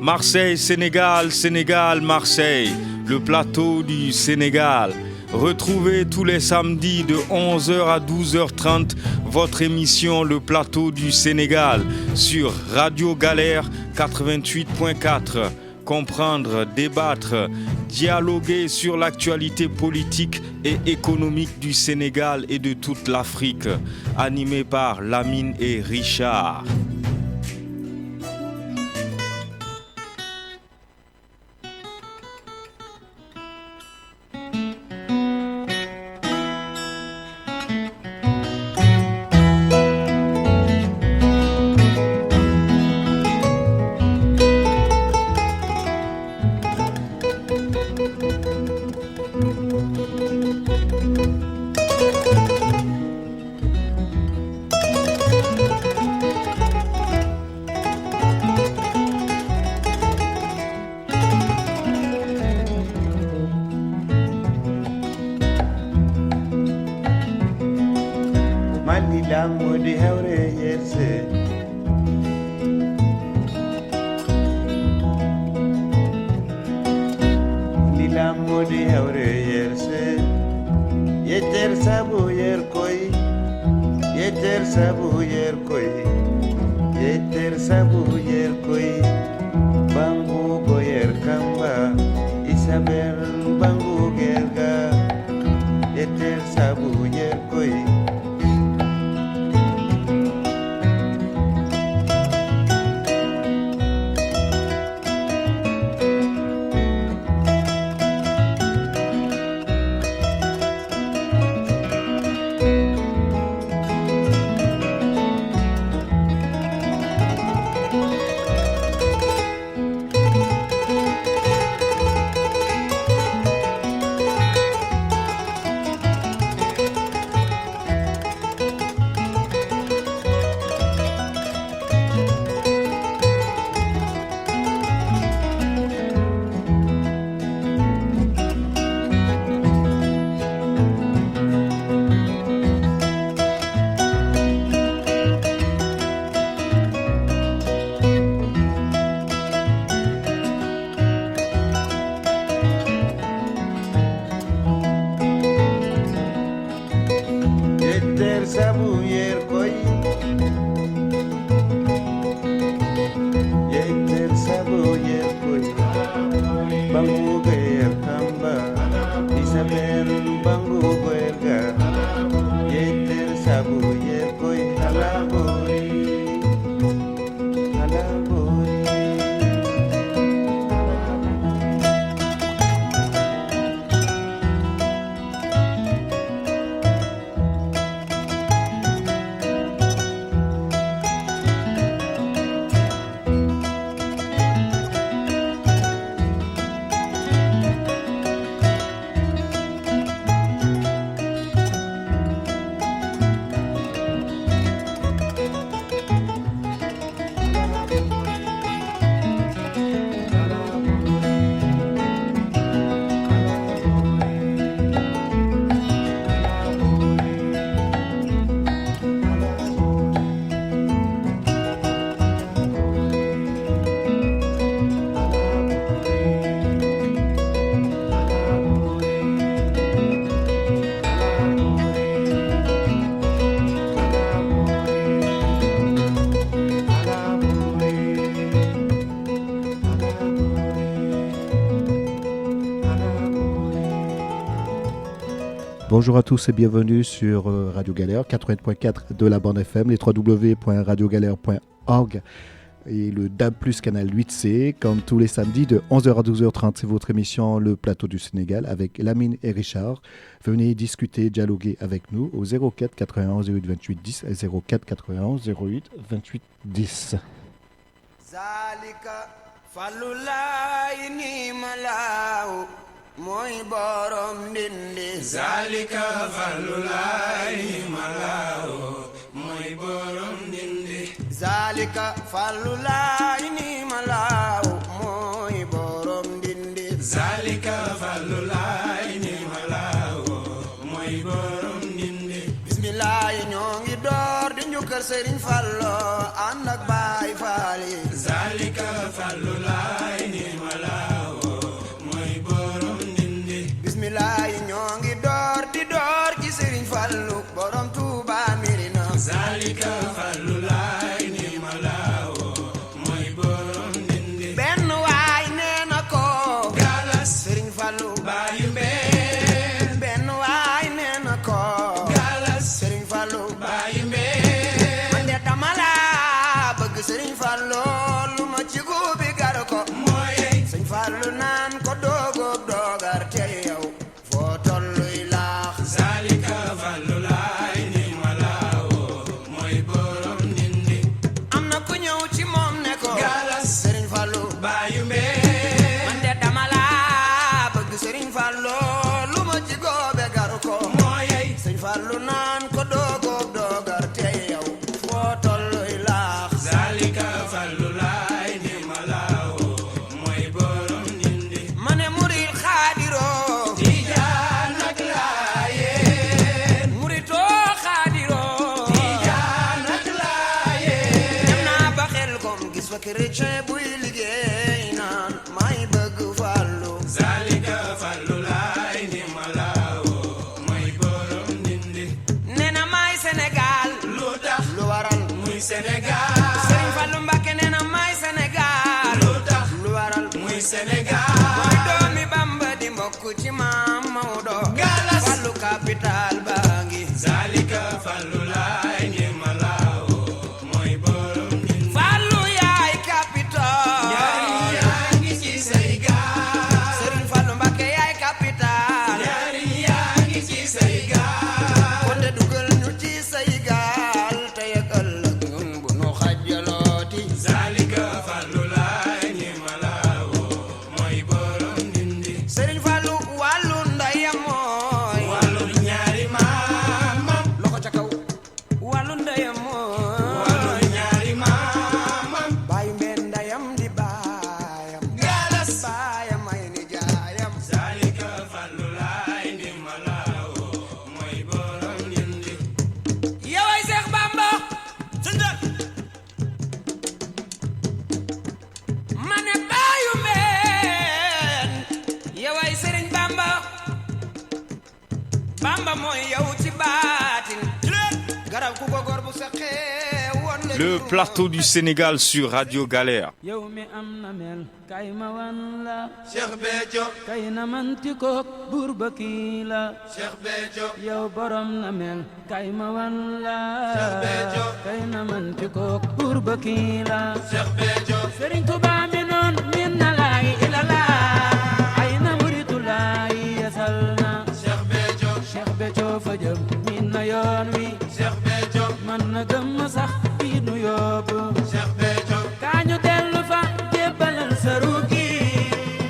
Marseille, Sénégal, Sénégal, Marseille, le plateau du Sénégal. Retrouvez tous les samedis de 11h à 12h30 votre émission Le Plateau du Sénégal sur Radio Galère 88.4. Comprendre, débattre, dialoguer sur l'actualité politique et économique du Sénégal et de toute l'Afrique. Animé par Lamine et Richard. Bonjour à tous et bienvenue sur Radio Galère 80.4 de la bande FM, les www.radiogalère.org et le DAB+, canal 8C, comme tous les samedis de 11h à 12h30. C'est votre émission Le Plateau du Sénégal avec Lamine et Richard. Venez discuter, dialoguer avec nous au 04 91 08 28 10 et 04 91 08 28 10. Zalika falulay ni malaw moy borom dindi. Zalika falulay ni malaw moy borom dindi. Zalika falulay ni malaw moy borom dindi. Zalika falulay ni malaw moy borom dindi. Bismillah ñoo ngi door di njukkal Serigne Fallo ànd ak Baay Faal yi. Zalika falulay Sëriñ Fallu lu ma ci guubi gar ko mooy Sëriñ Fallu naan ko doogoob doogar te yow foo tolluy laax zalika fallu laay ni malaawo mooy borom nindi am na ku ñëw ci moom ne ko galas Sëriñ Fallu baayu mbee man de dama laa bëgg Sëriñ Fallu lu ma ci goobe gar ko mooy Sëriñ Fallu naan ko doogoob doogar te yow foo tolluy laax zalika fallu laay ni malaawo mooy borom nindi ma ne murid xaadiroo tijaan ak laayeen muritoo xaadiroo tijaan ak laayeen dem naa ba xel kom gis fa chrétien buy liggéey naan may bëgg Fallu zalika fallu laay ni malaawo mooy borom nindi nee na may Sénégal lu tax lu waral muy Sénégal Sëriñ Fallu Mbàkke nee na may Sénégal lu tax lu waral muy Sénégal mooy doomi Bamba di mbokk ci maam Maodo galas Fallu capital baa ngi zalika fallu laay ni malaawo mooy borom nindi Fallu yaay capital yaa ngi ci say gaal Sëriñ Fallu Mbàkke yaay capital yaa ngi ci say gaal kon de dugal ñu ci say gaal tey ak ëllëg ñun bu nu xajjalooti zalika fallu laay ni malaawo mooy borom nindi Sëriñ Fallu wàllu ndeyam mooy wàllu ñaari maamam loxo ca kaw wàllu ndeyam mooy wàllu ñaari maamam baayu mbeen ndeyam di baayam galas baayam ay ni jaayam zalika fallu laay ni malaawo mooy borom nindi yow ay Seex Bamba sëndal ma ne baayu mbeen yow ay Sëriñ Bamba Bamba mooy yow ci baatin garab ku ko góor bu saxee woon la Le plateau du Sénégal sur Radio Galère. yow mi am na mel kay ma wan la Cheikh Béthio kay na manti kook buur ba kii la Cheikh Béthio yow borom na mel kay ma wan la Béthio. kay na manti kook buur ba kii la Cheikh Béthio Sëriñ Tuubaa mi noon min na laay ila laa ay na muritu laay yasal na Cheikh Béthio Cheikh Béthio fa jëm min na yoon wi Cheikh Béthio man na gëm sax fii nu yóbbu Cheikh Béthio kaañu dellu fa jébbalal sa ruugi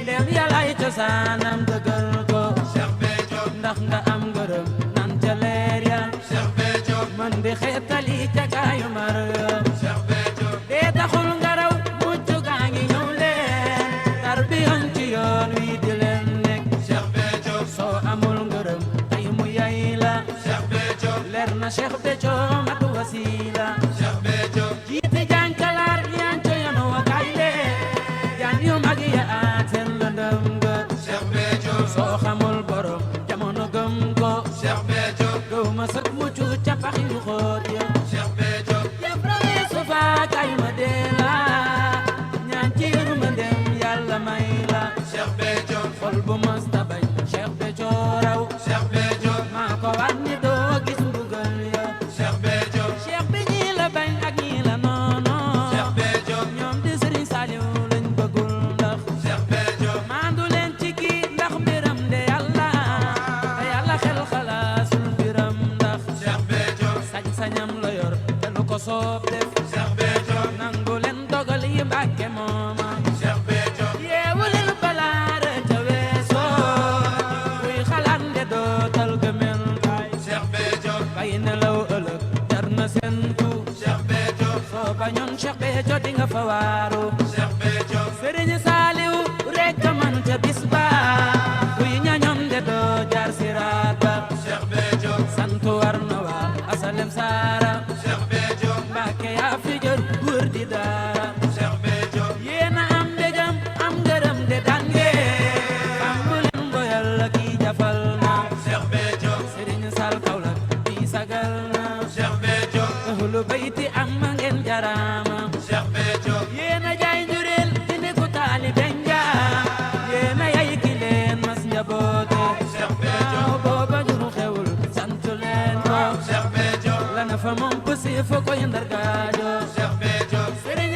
ndem yàllaay cosaanam dëggal ko Cheikh Béthio ndax nga am ngërëm nan ca leer ya Cheikh Béthio man di xeetali ca gaayu mar ya Cheikh Béthio dee taxul nga raw mucc gaa ngi ñëw leen tarbiyan ci yoon wi di leen nekk Cheikh Béthio soo amul ngërëm ay mu yay la Cheikh Béthio leer na Cheikh Béthio matu wasiila Cheikh Béthio jiite jànkalaar yaan co yoon wa kay lee jaan yu mag ya aat seen lëndëm nga Cheikh Béthio soo xamul borom jamono gëm ko Cheikh Béthio gëw ma sëkk mucc ca pax yu xóot ya Cheikh Béthio yëpp rawee su faa kay ma dee la ñaan ci yërmandem yàlla may la Cheikh Béthio xol bu mës ta bañ Cheikh Béthio raw Cheikh Béthio maa ko war ni doo gis mbugal ya Cheikh Béthio Cheikh bi ñii la bañ ak ñii la noono Cheikh Béthio ñoom di Sëriñ Saaliw lañ bëggul ndax Cheikh Béthio maandu leen ci kii ndax mbiram de yàlla te yàlla xel xalaasul mbiram ndax Cheikh Béthio sañ-sañam la yor te lu ko soob def Cheikh Béthio nangu leen dogal yi Mbàkke mooma Cheikh Béthio yeewu leen balaare ca weesoo kuy xalaat nde dootal gëmel baay Cheikh Béthio bay nelaw ëllëg jar na séentu Cheikh Béthio soo bañoon Cheikh Béthio di nga fa waaru Cheikh Béthio Sëriñ Saaliw rekk a man ca bis ba kuy ñañoon de doo jaar siraat ba Cheikh Béthio sant war na waa asalem saara Cheikh Béthio Mbàkke yaa fi jër wër di daara Cheikh Béthio yéena am mbégam am ngërëm de dange am bu leen boyal la kii jafal na Cheikh Béthio Sëriñ Sal Kawlax bii sagal na Cheikh Béthio ahlu bayti am ma ngeen jaraama Cheikh Béthio yéena jaay njureel di ne ko taalibe nga yéena yay ki leen mas njaboote Cheikh Béthio waaw booba juru xewul sant leen ko Cheikh Béthio lana fa moom pësi fa koy ndargaajo Cheikh Béthio Sëriñ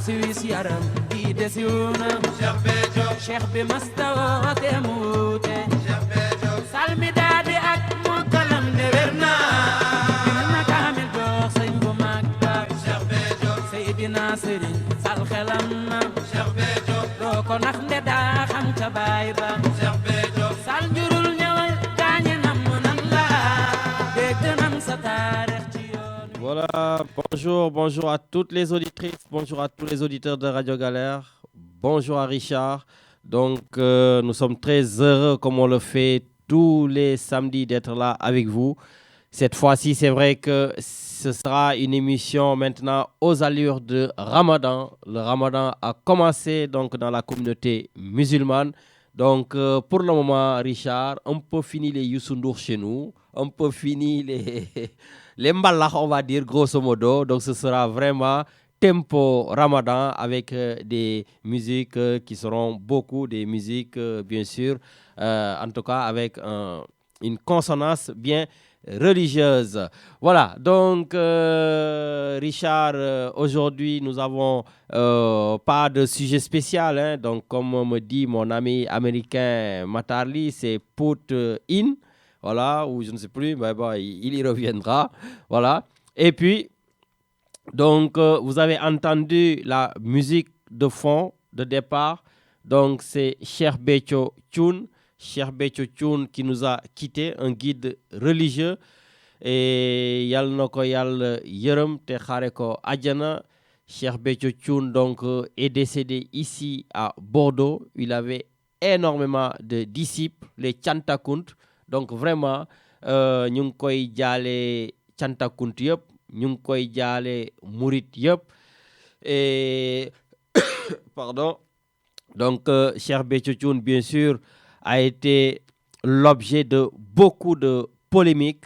Suisse yaram bi desiwna Cheikh bi mastawa te mute salmi dadi ak mo kalam de werna dina kamel jox sëñ bu mag ba Seydina Sëriñ sal xelam na doo ko nax nde daa xam ca baay ba sal njurul ñëwal gaañe nam nan la dégg nan sa taarix ci yoon. Voilà, bonjour à toutes les auditrices, bonjour à tous les auditeurs de Radio Galère, bonjour à Richard. Donc nous sommes très heureux comme on le fait tous les samedis d'être là avec vous. Cette fois-ci, c'est vrai que ce sera une émission maintenant aux allures de Ramadan. Le Ramadan a commencé donc dans la communauté musulmane. Donc pour le moment, Richard, on peut finir les Youssou N'Dour chez nous, on peut finir les mbalakh, on va dire grosso modo. Donc ce sera vraiment tempo Ramadan avec des musiques qui seront beaucoup des musiques bien sûr, en tout cas avec une consonance bien religieuse. Voilà, donc Richard, aujourd'hui nous avons pas de sujet spécial, hein, donc comme me dit mon ami américain Matarli, c'est put in, voilà, ou je ne sais plus, mais bon, il y reviendra, voilà. Et puis, donc vous avez entendu la musique de fond de départ, donc c'est Cheikh Béthio Thioune. Cheikh Béthio Thioune qui nous a quitté, un guide religieux, et yal na ko yàlla yërëm te xaare ko àjjana. Cheikh Béthio Thioune donc est décédé ici à Bordeaux. Il avait énormément de disciples, les Thiantakounte. Donc vraiment ñu ngi koy jaale Thiantakounte yëpp, ñu ngi koy jaale murit yëpp, et pardon. Donc Cheikh Béthio Thioune bien sûr a été l'objet de beaucoup de polémiques,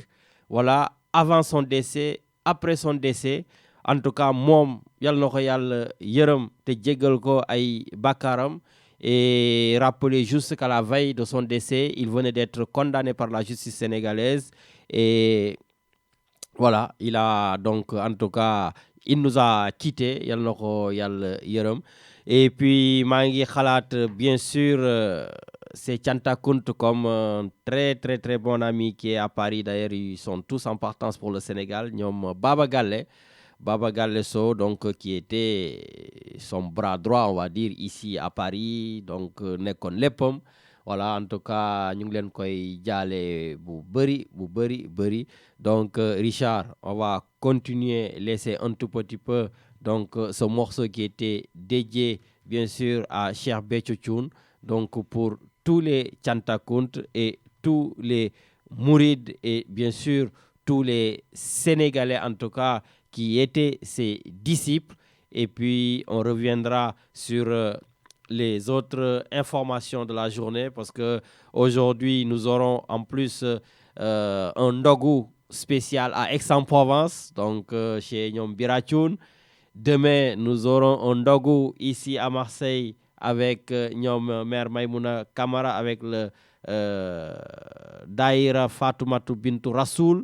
voilà, avant son décès, après son décès. En tout cas, moom yal na ko yàlla yërëm te jéggal ko ay bakaram. Et rappeler juste qu'à la veille de son décès, il venait d'être condamné par la justice sénégalaise. Et voilà, il a donc, en tout cas, il nous a quittés. Yal na ko yàlla yërëm. Et puis, maa ngi xalaat bien sûr c'est Thiantakounte comme un très très très bon ami qui est à Paris. D'ailleurs, ils sont tous en partance pour le Sénégal. Ñoom Baba Galle Sow, donc qui était son bras droit, on va dire, ici à Paris. Donc nekkoon léppam. Voilà, en tout cas, ñu ngi leen koy jaale bu bëri. Donc Richard, on va continuer, laisser un tout petit peu donc ce morceau qui était dédié bien sûr à Cheikh Béthio Thioune. Donc pour tous les Thiantakounte et tous les Mourides et bien sûr tous les Sénégalais en tout cas qui étaient ses disciples. Et puis on reviendra sur les autres informations de la journée parce que aujourd'hui nous aurons en plus un ndogu spécial à Aix-en-Provence, donc chez Ñoom Bira Thioune. Demain nous aurons un ndogu ici à Marseille avec ñoom mère Maïmouna Kamara, avec le Daïra Fatoumata Bintou Rassoul.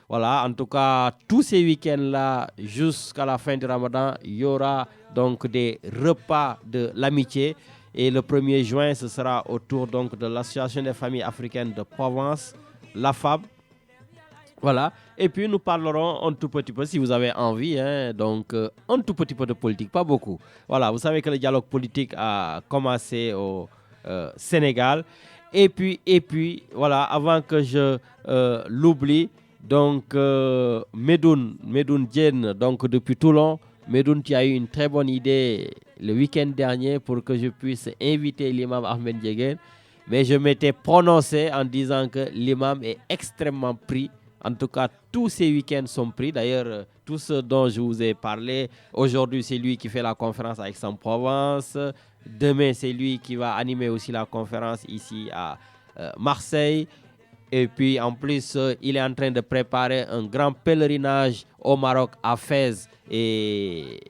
Voilà, en tout cas, tous ces week-ends-là, jusqu'à la fin du Ramadan, il y aura donc des repas de l'amitié. Et le 1er juin, ce sera autour donc de l'Association des familles africaines de Provence, l'AFAB. Voilà, et puis nous parlerons un tout petit peu, si vous avez envie, hein, donc un tout petit peu de politique, pas beaucoup. Voilà, vous savez que le dialogue politique a commencé au Sénégal. Et puis, voilà, avant que je l'oublie, donc Medoune Diène, donc depuis Toulon. Medoune, tu as eu une très bonne idée le week-end dernier pour que je puisse inviter l'imam Ahmed Diéguène. Mais je m'étais prononcé en disant que l'imam est extrêmement pris. En tout cas, tous ces week-ends sont pris. D'ailleurs, tout ce dont je vous ai parlé, aujourd'hui, c'est lui qui fait la conférence à Aix-en-Provence. Demain, c'est lui qui va animer aussi la conférence ici à Marseille. Et puis, en plus, il est en train de préparer un grand pèlerinage au Maroc, à Fès. Et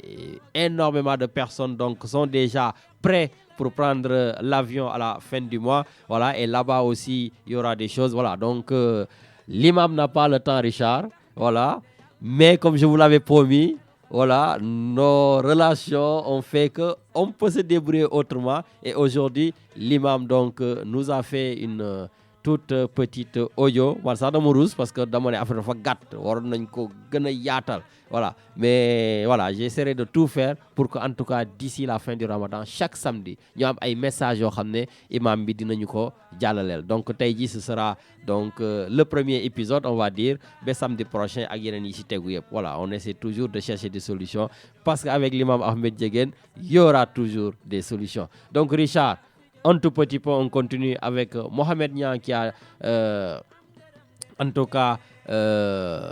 énormément de personnes donc, sont déjà prêts pour prendre l'avion à la fin du mois. Voilà. Et là-bas aussi, il y aura des choses. Voilà. Donc, l'imam n'a pas le temps, Richard. Voilà. Mais comme je vous l'avais promis, voilà, nos relations ont fait que on peut se débrouiller autrement. Et aujourd'hui, l'imam donc nous a fait une toute petite audio. Voilà, ça dama ruus parce que dama ne affaire dafa gàtt waroon nañ ko gën a yaatal. Voilà, mais voilà, j'essaierai de tout faire pour que en tout cas d'ici la fin du Ramadan, chaque samedi, ñu am ay messages yoo xam ne imam bi dinañu ko jàllaleel. Donc tey jii ce sera donc le premier épisode, on va dire, ba samedi prochain ak yeneen yi ci tegu yëpp. Voilà, on essaie toujours de chercher des solutions parce qu'avec l'imam Ahmed Ndiéguène, il y aura toujours des solutions. Donc Richard, un tout petit peu, on continue avec Mohamed Niang qui a en tout cas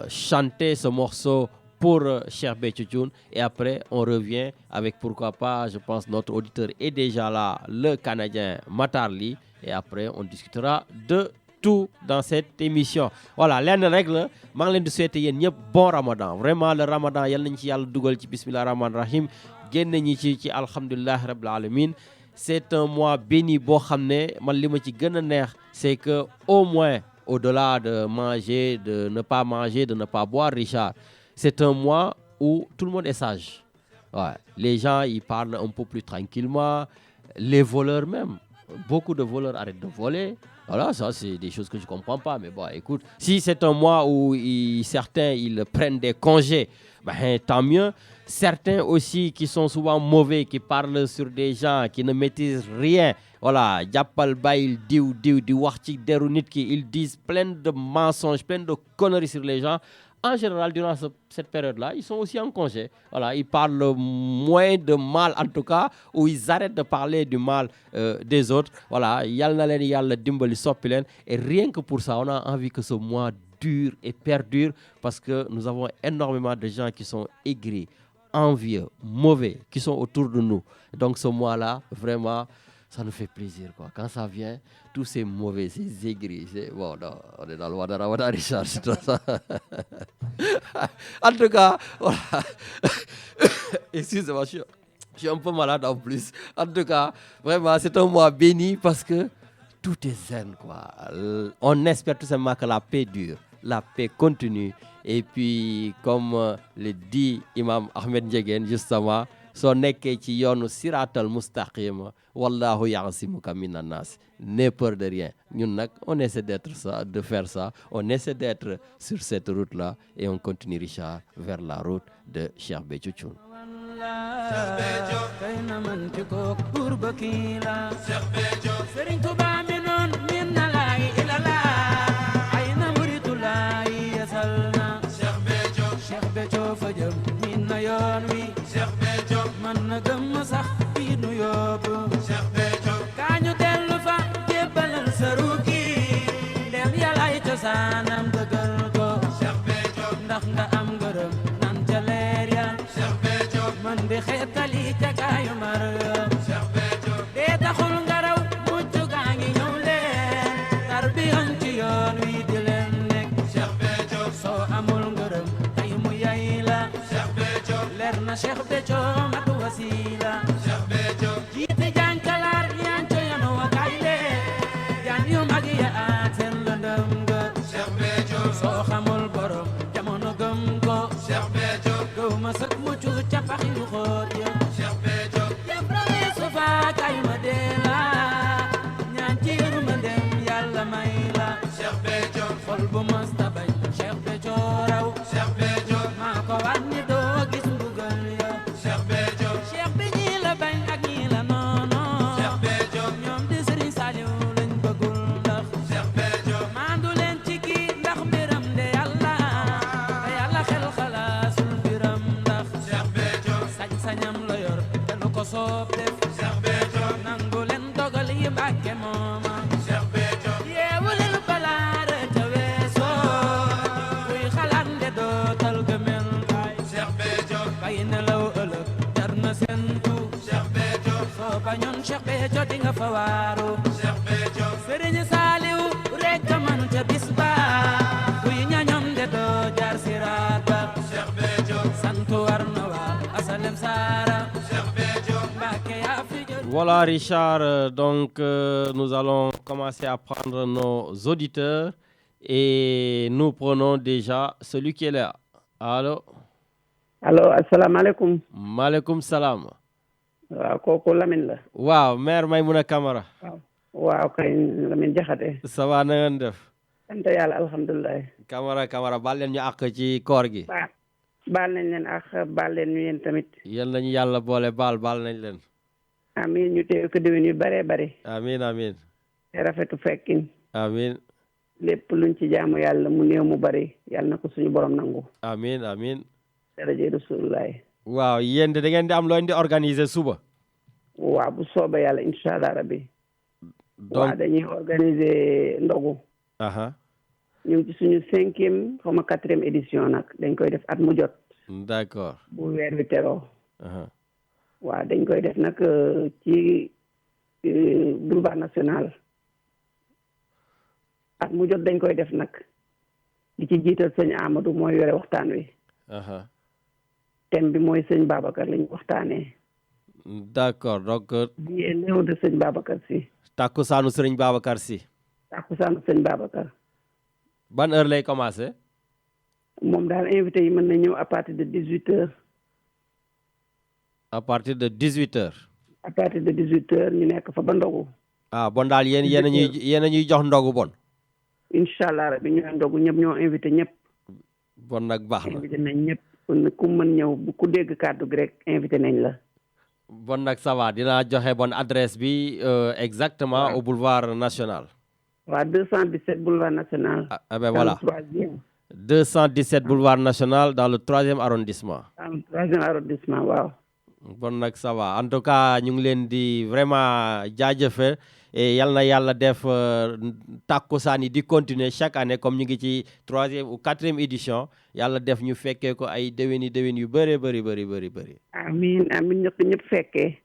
chanté ce morceau pour Cheikh Béthio Thioune. Et après, on revient avec, pourquoi pas, je pense notre auditeur est déjà là, le Canadien Matar Ly. Et après, on discutera de tout dans cette émission. Voilà, lenn rek la maa ngi leen di souhaiter yéen ñëpp bon Ramadan. Vraiment, le Ramadan yal nañ ci yàlla dugal ci bismillah rahman rahim génn ñi ci alhamdulilah rabbil alamin. C'est un mois béni boo xam ne man li ma ci gën a neex c'est que au moins au-delà de manger, de ne pas manger, de ne pas boire, Richard, c'est un mois où tout le monde est sage. Ouais. Les gens ils parlent un peu plus tranquillement. Les voleurs même, beaucoup de voleurs arrêtent de voler. Voilà, ça c'est des choses que je comprends pas. Mais bon, écoute, si c'est un mois où certains ils prennent des congés, ben, tant mieux. Certains aussi qui sont souvent mauvais, qui parlent sur des gens qui ne maîtrisent rien. Voilà, jàppal bàyyil diw di wax ci deru nit ki, ils disent plein de mensonges, plein de conneries sur les gens. En général, durant cette période-là, ils sont aussi en congé. Voilà, ils parlent moins de mal, en tout cas, ou ils arrêtent de parler du mal des autres. Voilà, yal na leen yàlla dimbali soppi leen. Et rien que pour ça, on a envie que ce mois dure et perdure parce que nous avons énormément de gens qui sont aigris, envieux, mauvais, qui sont autour de nous. Donc ce mois-là, vraiment, ça nous fait plaisir, quoi. Quand ça vient, tous ces mauvais, ces aigris, bon, non, on est dans le mois de Ramadan, Richard, c'est tout ça. En tout cas, voilà. Excusez-moi, je suis un peu malade en plus. En tout cas, vraiment, c'est un mois béni parce que tout est zen, quoi. On espère tout simplement que la paix dure, la paix continue. Et puis, comme le dit Imam Ahmed Ndiéguène, justement, soo nekkee ci yoonu siratal mustaqima wallahu ya'simuka minan nas, n'aie peur de rien. Ñun nag on essaie d'être ça, de faire ça, on essaie d'être sur cette route là et on continue, Richard, vers la route de Cheikh Béthio Thioune. man na gëm sax fii nu yóbbu kañu dellu fa jébbalal sa ruugi dem yàllaay cosaanam dëggal ko ndax nga am ngërëm nan ca leer ya man di xeetali ca kaayu mar dee taxul nga raw mucc gaa ngi ñëw leen tarbiyan ci yoon wi di leen nekk soo amul ngërëm tey mu yay la leer na Cheikh Béthio mat wasila jiite jànkalaar yaan co yano wa kayle jaan yu mag ya aaten lëndëm nga soo xamul borom jamono gëm ko gëw ma sëk mucc ca pax yu xóot ya yëpp rawee sufa kay ma dee la ñaan ci yërma ndem yàlla may la xol bu mës ta bañ Cheikh Béthio raw maa ko war ni doo gis mbugal ya Cheikh bi ñi la bañ ak ñi la noono ñoom di Serigne Saliou lañ bëggul ndax maandu leen ci kii ndax mbiram de yàlla te yàlla xel xalaasul mbiram ndax sañ-sañam la yor te lu ko soob def nangu leen dogal yi Mbàkke mooma yeewu leen balaare ca weesoo kuy xalaat nde dootal gëmel bay nelaw ëllëg jar na sentu soo bañoon Cheikh Béthio di nga fa waaru Serigne Saliou rek a man ca bis ba kuy ñañom de doo jaar siraat ba santu war na waa asalem saara Mbàkke yaa fi jël. Voilà, Richard, donc nous allons commencer à prendre nos auditeurs et nous prenons déjà celui qui est là. Allô? allo asalaamaaleykum. maaleykum salaam. waaw kooku Lamine la. waaw maire Maimouna Camara. waaw kay Lamine Jaxate. ça va na ngeen def. sant yàlla alhamdulilah. Camara baal leen ñu àq ci koor gi. baal nañ leen ak baal leen ñu yéen tamit. yal nañu yàlla boole baal nañ leen. amiin ñu teew ko déwén yu bëree bëri. amiin. te rafetu fekkin. amiin. lépp luñ ci jaamu yàlla mu néew mu bëri yàlla na ko suñu borom nangu. amiin. daraja Rasulullah. waaw yéen de da ngeen di am loo di organiser suba. waaw bu soobee yàlla incha allah rabbi. donc waaw dañuy organiser ndogu. ñu ngi ci suñu 5e xaw ma 4e édition nag dañ koy def at mu jot. d'accord. bu weer wi teroo. waaw dañ koy def nag ci boulevard national. at mu jot dañ koy def nag di ci jiital sëñ Amadou mooy yore waxtaan wi. thème bi mooy sëñ Babacar lañu waxtaanee. d'accord donc. di néew de sëñ Babacar si. takkusaanu sëriñ Babacar si. takkusaanu sëñ Babacar. ban heure lay commencer. moom daal invité yi mën na ñëw à partir de 18h. à partir de 18h. à partir de 18h ñu nekk fa ba ndogu. bon daal yéen a ñuy jox ndogu bon. incha allah rabi ñooy ndogu ñëpp ñoo invité ñëpp. bon nag baax na invité nañ ñëpp ku mën ñëw ku dégg kàddu gi rek invité nañ la. bon nag ça va dinaa joxe bonne adresse bi exactement au boulevard national. waaw 217 boulevard national. Ben voilà. 217 boulevard national dans le 3e arrondissement. dans le 3e arrondissement waaw. bon nag ça va en tout cas ñu ngi leen di vraiment jaajëfal et yal na yàlla def takkusaan yi di continuer chaque année comme ñu ngi ci 3e ou 4e édition yàlla def ñu fekkee ko ay déwén yu bëri. amiin ñëpp fekkee.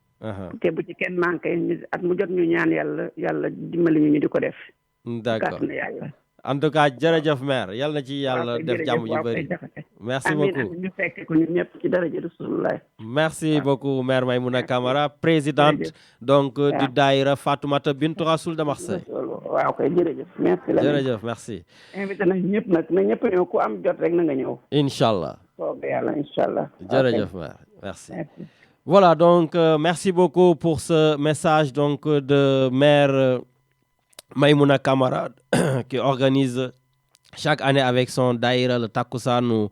te bu ci kenn manqué at mu jot ñu ñaan yàlla dimbali ñu di ko def. d'accord na yàlla. en tout cas jërëjëf maire yal na ci yàlla def jàmm ju bëri. merci beaucoup ñu fekkee ko ñun ñëpp ci daraja Rasulullah. merci beaucoup maire Maimouna Camara présidente donc du daïra Fatoumata Bintou Rassoul de Marseille. waaw kay jërëjëf merci la jërëjëf merci. invité nañ ñëpp nag na ñëpp ñëw ku am jot rek na nga ñëw. Inch'Allah. soobee yàlla Inch'Allah. jërëjëf maire merci. Voilà donc merci beaucoup pour ce message donc de maire Maimouna Camara qui organise chaque année avec son daïra le Takkusaanu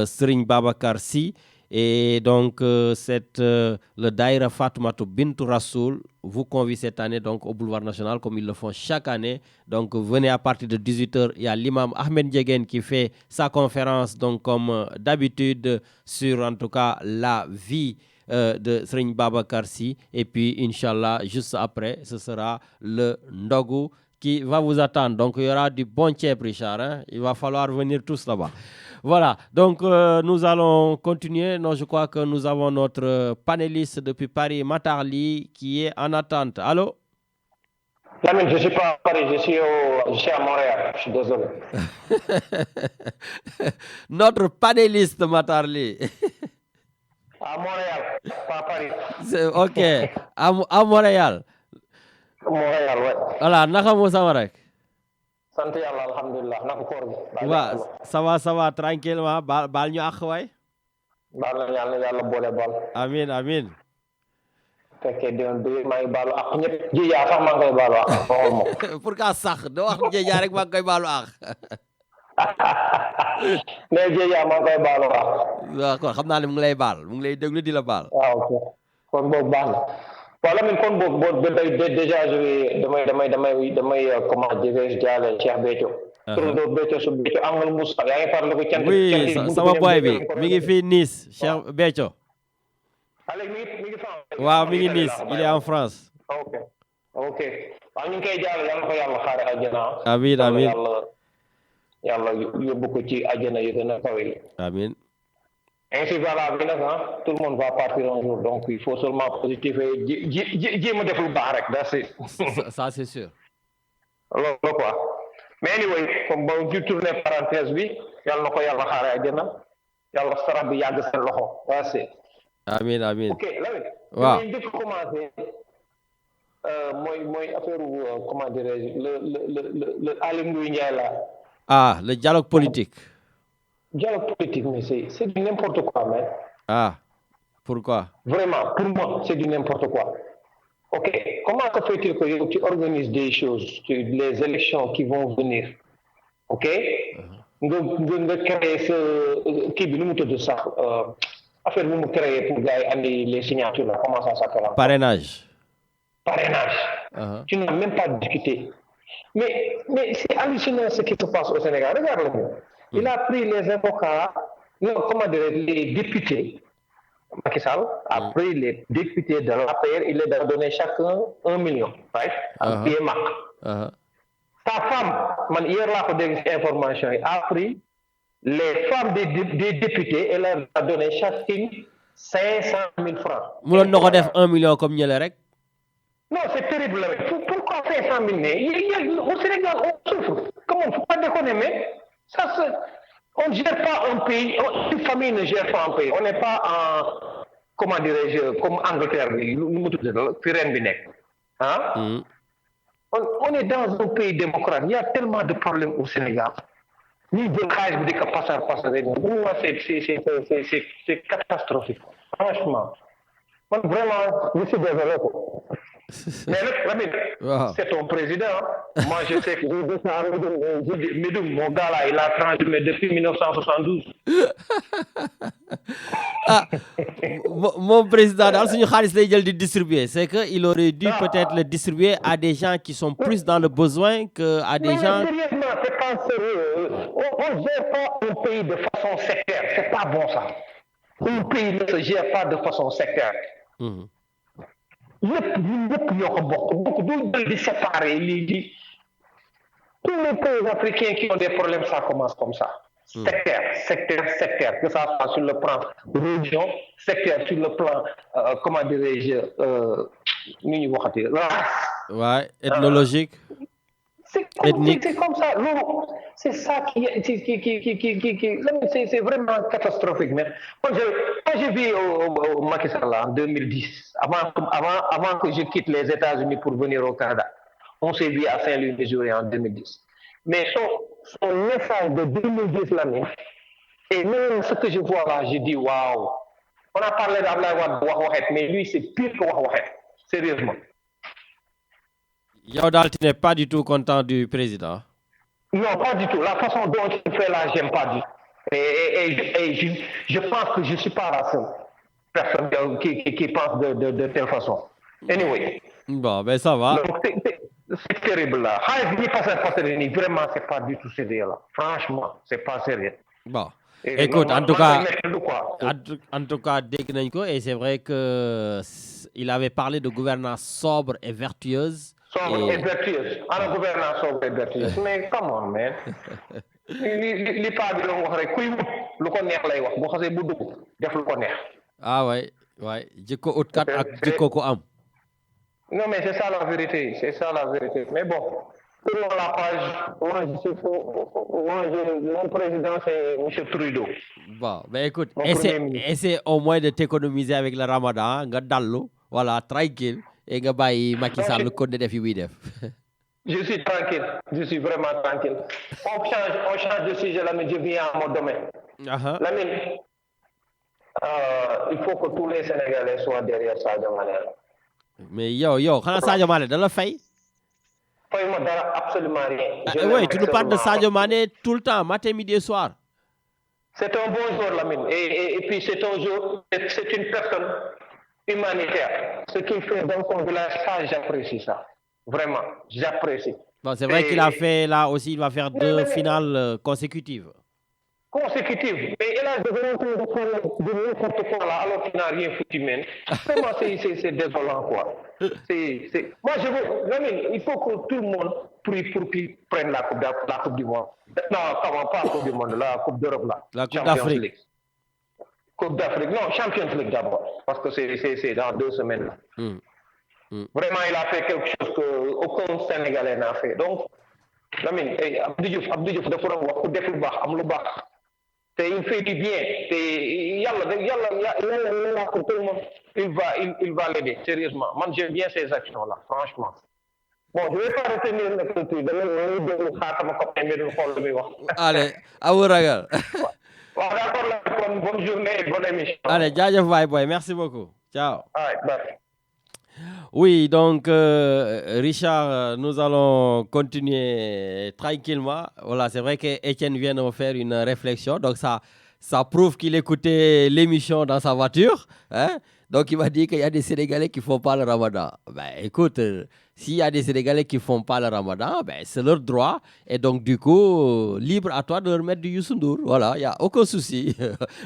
Serigne Babacar Sy et donc le daïra Fatoumata Bintou Rassoul vous convie cette année donc au boulevard national comme ils le font chaque année. Donc venez à partir de 18h, il y a l'imam Ahmed Ndiéguène qui fait sa conférence donc comme d'habitude sur en tout cas la vie de Serigne Babacar Sy et puis Inch'Allah juste après ce sera le ndogu qui va vous attendre. Donc il y aura du bon thiep Richard, hein? Il va falloir venir tous là-bas. Voilà, donc nous allons continuer. Non, je crois que nous avons notre panéliste depuis Paris, Matarli, qui est en attente. Allô? Lamine, je ne suis pas à Paris, je suis à Montréal, je suis désolé. Notre panéliste, Matarli. À Montréal, pas à Paris. Ok, à Montréal. Montréal, ouais. Voilà, naka mo sama rek. sant yàlla alhamdulilah naka koor gi. waaw ça va tranquillement baal ñu àq waay. baal na yàlla boole baal. amiin. fekkee déwén bi maa ngi baalu àq ñëpp. jiyaa sax maa ngi koy baalu àq waxul ma. pourquoi sax doo wax jiyaa rek maa ngi koy baalu àq. mais jiyaa maa ngi koy baalu àq. waaw kon xam naa ne mu ngi lay baal mu ngi lay déglu di la baal. waaw ok kon boobu baax na. voilà mais kon boobu déjà damay comment dire jaale Cheikh Béthio. turandoo Béthio su Béthio Angle Moussa yaa ngi farlu ko cant. oui sama boy bi mi ngi fii Nice Cheikh Béthio. allez mi ngi France. waaw mi ngi Nice il est en France. ok waaw ñu ngi koy jaale yàlla ko yàlla xaare àjjana. amiin yàlla yóbbu ko ci àjjana yu gën a kawe. amiin. ainsi voilà bi nag tout le monde va partir un jour donc il faut seulement positif et jéem a def lu baax rek that's it. ça c'est sûr. loolu quoi mais anyway comme ba ñu tourné parenthèse bi yàlla na ko yàlla xaare àjjana yàlla sarax bi yàgg seen loxo that's it. amiin. ok Lamine. waaw ñu njëkk commencé mooy affaire comment dirais-je le Aly Ngouille Ndiaye la. le dialogue politique. dialogue politique, mais c'est du n'importe quoi, mais. Ah, pourquoi? Vraiment, pour moi, c'est du n'importe quoi. Ok, comment se fait-il que tu organises des choses, les élections qui vont venir, ok? Nga créer ce kii bi nu mu tudd sax affaire bi mu créer pour gars yi andi les signatures là, comment ça s'appelle? Parrainage. Parrainage. Tu n'as même pas discuté. Mais c'est hallucinant ce qui se passe au Sénégal. Regarde-le. Il a pris les avocats, non, comment dire, les députés. Macky Sall a pris les députés de l'APR, il les a donné chacun 1 million, right? En pied marque. Sa femme, hier là, pour des informations, a pris les femmes des députés et leur a donné chacune 500 000 francs. Vous n'avez pas 1 million comme il rek? Non, c'est terrible. Pourquoi 500 000? Au Sénégal, on souffre. Comment? Il ne faut pas déconner, mais ça, on ne gère pas un pays, une famille ne gère pas un pays. On n'est pas en, comment dirais-je, comme Angleterre, hein? On est dans un pays démocrate. Il y a tellement de problèmes au Sénégal. C'est catastrophique. Franchement. Vraiment, je suis désolé. Mais c'est ton président. Moi, je sais que mon gars là, il a transhumé depuis 1972. Mon président, dans ce cas, il distribuer. C'est qu'il aurait dû peut-être le distribuer à des gens qui sont plus dans le besoin qu'à des gens. Sérieusement, c'est pas sérieux. On ne gère pas un pays de façon sectaire. C'est pas bon ça. Un pays ne se gère pas de façon sectaire. Tous les pays africains qui ont des problèmes, ça commence comme ça. Sectaire, que ça soit sur le plan religion, sectaire sur le plan, comment dirais-je, ouais, ethnologique. C'est comme ça. C'est ça qui c'est vraiment catastrophique. Mais moi, j'ai vu au Macky Sall en 2010, avant que je quitte les États-Unis pour venir au Canada. On s'est vu à Saint-Louis-Missouri en 2010. Mais son message de 2010 l'année, et même ce que je vois là, je dis waouh. On a parlé d'Abdoulaye Wade, mais lui c'est pire que Wade. Sérieusement. Yaudal, tu n'es pas du tout content du président? Non, pas du tout. La façon dont il fait là, j'aime pas du tout. Et je pense que je ne suis pas la seule personne qui pense de telle façon. Anyway. Bon, ben ça va. Donc, c'est terrible là. Vraiment, c'est pas du tout sérieux là. Franchement, c'est pas sérieux. Bon. Écoute, en tout cas, et c'est vrai qu'il avait parlé de gouvernance sobre et vertueuse. Sobre et vertueuse. Alors, gouvernance sobre et vertueuse. Mais comment, man? Les pas de Ah ouais. Djeko Outkat ak Djeko ko am. Non, mais c'est ça la vérité. Mais bon, sur la page, mon président, c'est M. Trudeau. Bon, ben écoute, essaie au moins de t'économiser avec le Ramadan, voilà, tranquille, et nga bayi Macky Sall ko de def yi def. Je suis tranquille, je suis vraiment tranquille. On change de sujet, Lamine, je viens à mon domaine. Lamine, il faut que tous les Sénégalais soient derrière Sadio Mané. Mais yo, quand Sadio Mané dans le fait? Absolument rien. Oui, tu nous parles de Sadio Mané tout le temps, matin, midi et soir. C'est un bon joueur, Lamine. Et puis c'est une personne humanitaire. Ce qu'il fait dans son village, ça, j'apprécie ça. Vraiment, j'apprécie. Bon, c'est vrai qu'il a fait, là aussi, il va faire 2 finales consécutives. Mais il a devenu de n'importe quoi là, alors qu'il n'a rien foutu, même. Vraiment, c'est désolant, quoi. Moi, je veux, Lamine, il faut que tout le monde prie pour qu'il prenne la coupe du monde. Non, comment pas la Coupe du monde, la Coupe d'Europe, là. La Coupe d'Afrique. Coupe d'Afrique, non, Champions League d'abord, parce que c'est dans 2 semaines, là. Vraiment, il a fait quelque chose qu'aucun Sénégalais n'a fait. Donc, Lamine, Abdou Diouf dafa doon wax ku def lu baax am lu baax. Il fait du bien. Yalla pour tout le monde. Il va l'aider, sérieusement. Moi, j'aime bien ces actions-là, franchement. Bon, je ne vais pas retenir le truc. Allez, à vous, ragal. D'accord, bonne journée et bonne émission. Allez, jaajëf waay boy, merci beaucoup. Ciao. Bye. Oui, donc Richard, nous allons continuer tranquillement. Voilà, c'est vrai qu'Étienne vient de me faire une réflexion, donc ça prouve qu'il écoutait l'émission dans sa voiture. Hein? Donc il m'a dit qu'il y a des Sénégalais qui ne font pas le ramadan. Ben écoute, s'il y a des Sénégalais qui ne font pas le ramadan, ben, c'est leur droit. Et donc du coup, libre à toi de remettre du Youssou N'Dour. Voilà, il n'y a aucun souci.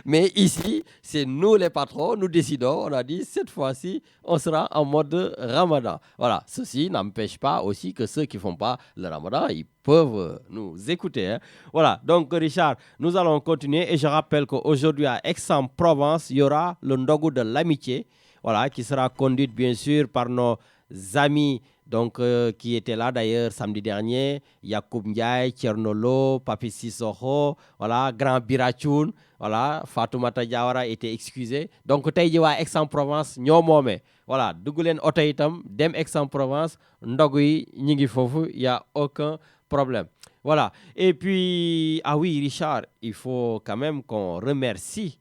Mais ici, c'est nous les patrons, nous décidons. On a dit, cette fois-ci, on sera en mode ramadan. Voilà, ceci n'empêche pas aussi que ceux qui ne font pas le ramadan, ils peuvent nous écouter. Hein. Voilà, donc Richard, nous allons continuer. Et je rappelle qu'aujourd'hui à Aix-en-Provence, il y aura le Ndogu de l'amitié, voilà, qui sera conduite bien sûr par nos amis donc, qui étaient là d'ailleurs samedi dernier, Yacoub Ndiaye, Tchernolo, Papi Sissoko, voilà, Grand Birachoun, voilà, Fatoumata Diawara était excusé. Donc, tey ji waa Aix-en-Provence ñoo moome. Voilà, dugg leen oto itam dem Aix-en-Provence, ndogu yi ñi ngi foofu, il y a aucun problème. Voilà. Et puis, ah oui, Richard, il faut quand même qu'on remercie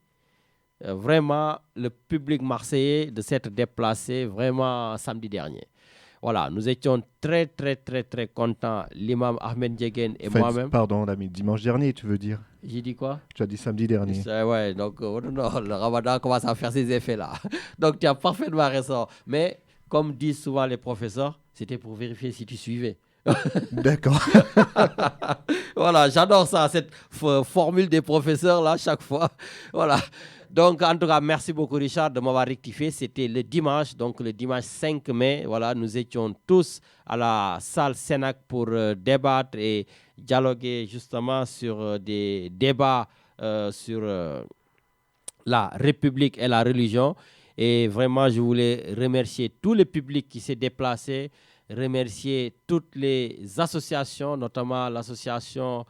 vraiment le public marseillais de s'être déplacé vraiment samedi dernier. Voilà, nous étions très, très, très, très contents, l'imam Ahmed Ndiéguène et moi-même. Pardon, l'ami, dimanche dernier, tu veux dire? J'ai dit quoi? Tu as dit samedi dernier. Ouais, donc non, le ramadan commence à faire ses effets là. Donc tu as parfaitement raison. Mais comme disent souvent les professeurs, c'était pour vérifier si tu suivais. D'accord. Voilà, j'adore ça, cette formule des professeurs là, chaque fois. Voilà. Donc, en tout cas, merci beaucoup, Richard, de m'avoir rectifié. C'était le dimanche, donc le dimanche 5 mai. Voilà, nous étions tous à la salle Sénac pour débattre et dialoguer justement sur des débats sur la République et la religion. Et vraiment, je voulais remercier tout le public qui s'est déplacé, remercier toutes les associations, notamment l'association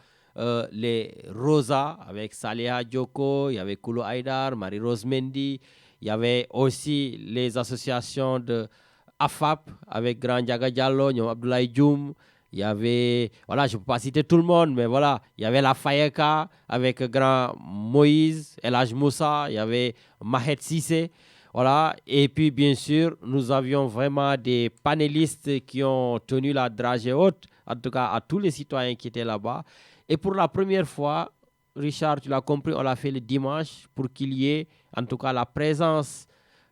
les Rosa avec Saliha Dioko, il y avait Koulou Haïdar, Marie-Rose Mendy, il y avait aussi les associations de AFAP avec Grand Diaga Diallo, Nyom Abdoulaye Dioum, il y avait, voilà, je ne peux pas citer tout le monde, mais voilà, il y avait la Fayeka avec Grand Moïse, Elhaj Moussa, il y avait Mahed Sissé, voilà, et puis bien sûr, nous avions vraiment des panélistes qui ont tenu la dragée haute, en tout cas à tous les citoyens qui étaient là-bas. Et pour la première fois, Richard, tu l'as compris, on l'a fait le dimanche pour qu'il y ait en tout cas la présence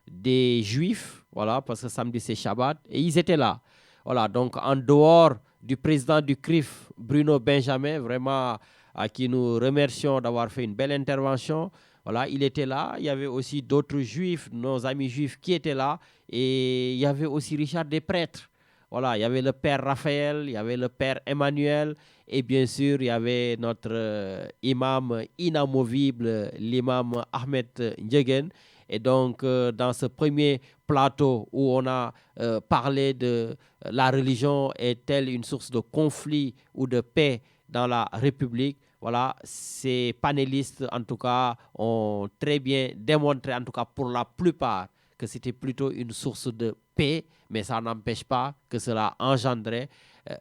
des Juifs, voilà, parce que samedi c'est Shabbat, et ils étaient là. Voilà, donc en dehors du président du CRIF, Bruno Benjamin, vraiment à qui nous remercions d'avoir fait une belle intervention. Voilà, il était là. Il y avait aussi d'autres Juifs, nos amis Juifs qui étaient là. Et il y avait aussi, Richard, des prêtres. Voilà, il y avait le père Raphaël, il y avait le père Emmanuel. Et bien sûr, il y avait notre imam inamovible, l'imam Ahmed Ndiéguène. Et donc, dans ce premier plateau où on a parlé de la religion est-elle une source de conflit ou de paix dans la République, voilà, ces panélistes, en tout cas, ont très bien démontré, en tout cas pour la plupart, que c'était plutôt une source de paix, mais ça n'empêche pas que cela engendrait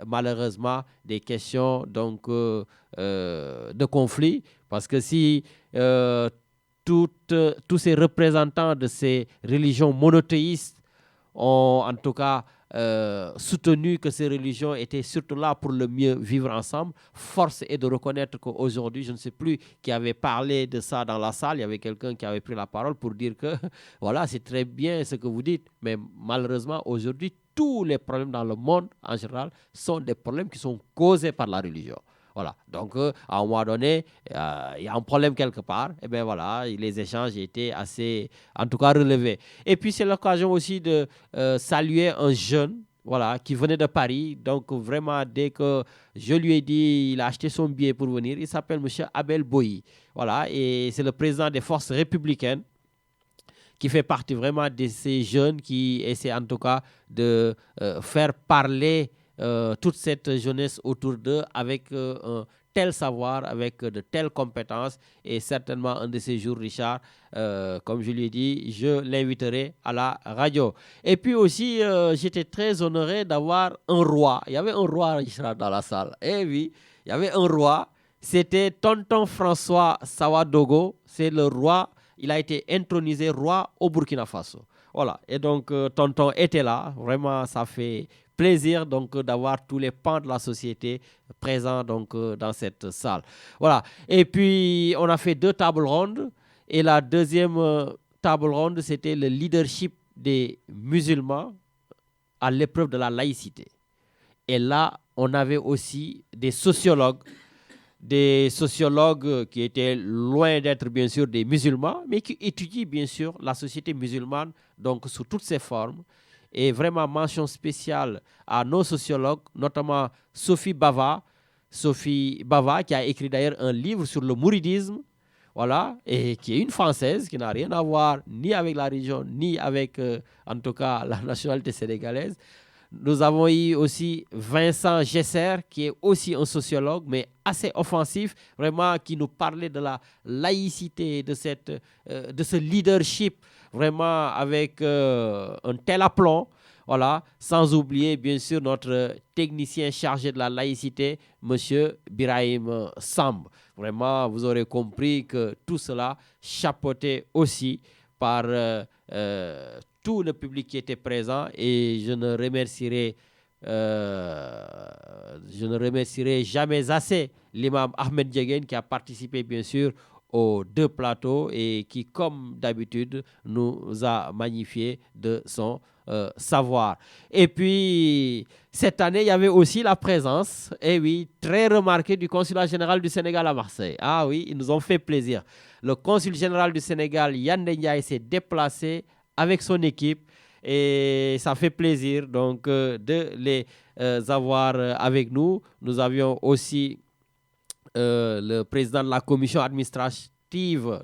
malheureusement des questions donc, de conflit, parce que si tous ces représentants de ces religions monothéistes ont en tout cas soutenu que ces religions étaient surtout là pour le mieux vivre ensemble. Force est de reconnaître qu'aujourd'hui, je ne sais plus qui avait parlé de ça dans la salle, il y avait quelqu'un qui avait pris la parole pour dire que voilà, c'est très bien ce que vous dites, mais malheureusement, aujourd'hui, tous les problèmes dans le monde en général sont des problèmes qui sont causés par la religion. Voilà, donc à un moment donné, il y a un problème quelque part, et bien voilà, les échanges étaient assez, en tout cas, relevés. Et puis c'est l'occasion aussi de saluer un jeune, voilà, qui venait de Paris, donc vraiment dès que je lui ai dit, il a acheté son billet pour venir, il s'appelle M. Abel Boyi, voilà, et c'est le président des forces républicaines, qui fait partie vraiment de ces jeunes qui essaient en tout cas de faire parler toute cette jeunesse autour d'eux avec un tel savoir, avec de telles compétences, et certainement un de ces jours, Richard, comme je lui ai dit, je l'inviterai à la radio. Et puis aussi, j'étais très honoré d'avoir un roi. Il y avait un roi, Richard, dans la salle. Eh oui, il y avait un roi c'était tonton François Sawadogo, c'est le roi, il a été intronisé roi au Burkina Faso. Voilà, et donc tonton était là, vraiment ça fait plaisir donc d'avoir tous les pans de la société présents donc dans cette salle. Voilà, et puis on a fait 2 tables rondes, et la deuxième table ronde, c'était le leadership des musulmans à l'épreuve de la laïcité. Et là, on avait aussi des sociologues qui étaient loin d'être bien sûr des musulmans, mais qui étudient bien sûr la société musulmane, donc sous toutes ses formes. Et vraiment, mention spéciale à nos sociologues, notamment Sophie Bava, qui a écrit d'ailleurs un livre sur le mouridisme, voilà, et qui est une Française, qui n'a rien à voir ni avec la religion, ni avec, en tout cas, la nationalité sénégalaise. Nous avons eu aussi Vincent Gesser, qui est aussi un sociologue, mais assez offensif, vraiment, qui nous parlait de la laïcité, de ce leadership, vraiment avec un tel aplomb. Voilà, sans oublier, bien sûr, notre technicien chargé de la laïcité, M. Birahim Samb. Vraiment, vous aurez compris que tout cela chapeauté aussi par tout le public qui était présent, et je ne remercierai jamais assez l'imam Ahmed Diéguène qui a participé bien sûr aux 2 plateaux et qui, comme d'habitude, nous a magnifié de son savoir. Et puis, cette année, il y avait aussi la présence, et oui, très remarquée du consulat général du Sénégal à Marseille. Ah oui, ils nous ont fait plaisir. Le consul général du Sénégal, Yandé Ndiaye, s'est déplacé avec son équipe, et ça fait plaisir donc de les avoir avec nous. Nous avions aussi le président de la commission administrative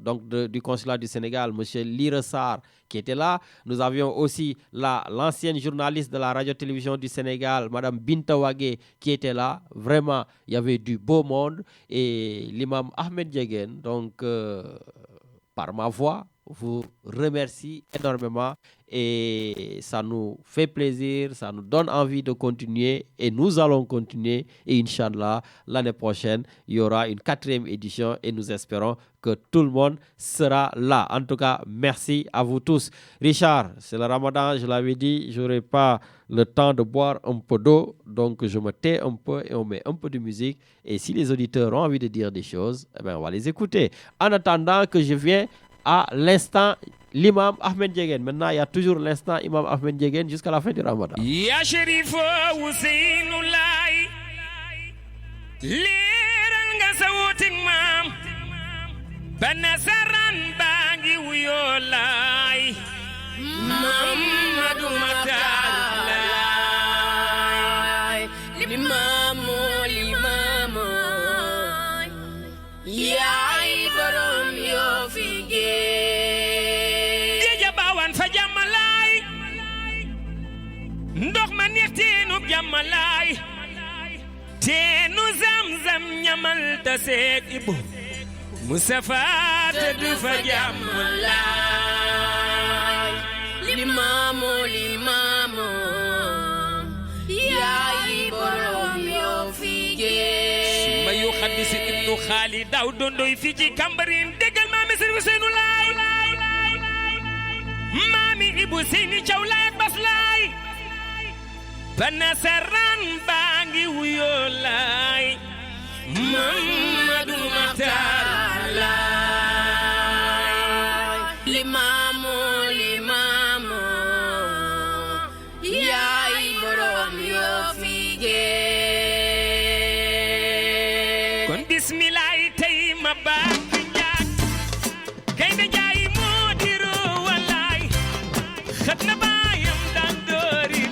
donc du consulat du Sénégal, M. Lire Sarr, qui était là. Nous avions aussi l'ancienne journaliste de la radio-télévision du Sénégal, Mme Binta Wagé, qui était là. Vraiment, il y avait du beau monde, et l'imam Ahmed Diéguène, donc par ma voix, vous remercie énormément, et ça nous fait plaisir, ça nous donne envie de continuer, et nous allons continuer, et Inch'Allah, l'année prochaine, il y aura une 4e édition, et nous espérons que tout le monde sera là. En tout cas, merci à vous tous. Richard, c'est le Ramadan, je l'avais dit, je n'aurai pas le temps de boire un peu d'eau, donc je me tais un peu et on met un peu de musique, et si les auditeurs ont envie de dire des choses, eh bien, on va les écouter. En attendant que je vienne à l'instant l'imam Ahmed Diéguène. Maintenant, il y a toujours l'instant imam Ahmed Diéguène jusqu'à la fin du Ramadan. Ya Sherif Ousseynou Laye leeral nga sa wuutig maam ba nasaran baa ngi wuyoo laay Mamadou Matar Laay limaamu yaay borom yoo fi ndox ma neex teenub jàmmalaay teenu zam-zam ñamal ta seet ibu Mustafa te du fa jàmmalaay limaamu yaay borom yoo fi gee ma yu xaddisi ibnu xaali daw dondoy fi ci Kambarin déggal maami Sëriñ Useynu Laay maami Ibu Seyni Caw Laay ak Bas Laay Banasaran bangi wuyoo laay Mamadou Matar Laay limaamu yaay borom yoo fi gee kon bismilaay tey ma bàkk njaag gaynde jaay moo di roowalaay xat na baayam daan doori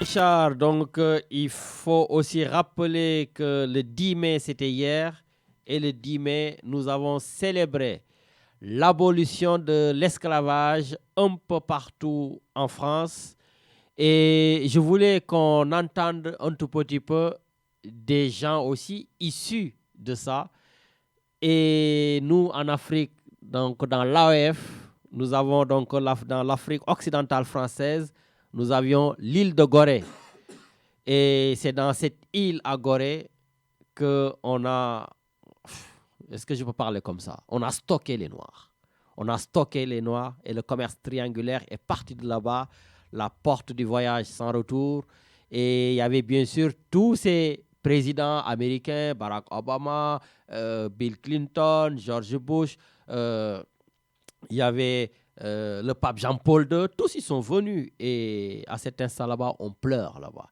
Richard, donc il faut aussi rappeler que le 10 mai, c'était hier, et le 10 mai, nous avons célébré l'abolition de l'esclavage un peu partout en France. Et je voulais qu'on entende un tout petit peu des gens aussi issus de ça. Et nous, en Afrique, donc dans l'AOF, nous avons donc dans l'Afrique occidentale française, nous avions l'île de Gorée. Et c'est dans cette île à Gorée qu'on a, est-ce que je peux parler comme ça? On a stocké les Noirs. On a stocké les Noirs et le commerce triangulaire est parti de là-bas, la porte du voyage sans retour. Et il y avait bien sûr tous ces présidents américains, Barack Obama, Bill Clinton, George Bush, il y avait le pape Jean-Paul II, tous ils sont venus et à cet instant là-bas, on pleure là-bas.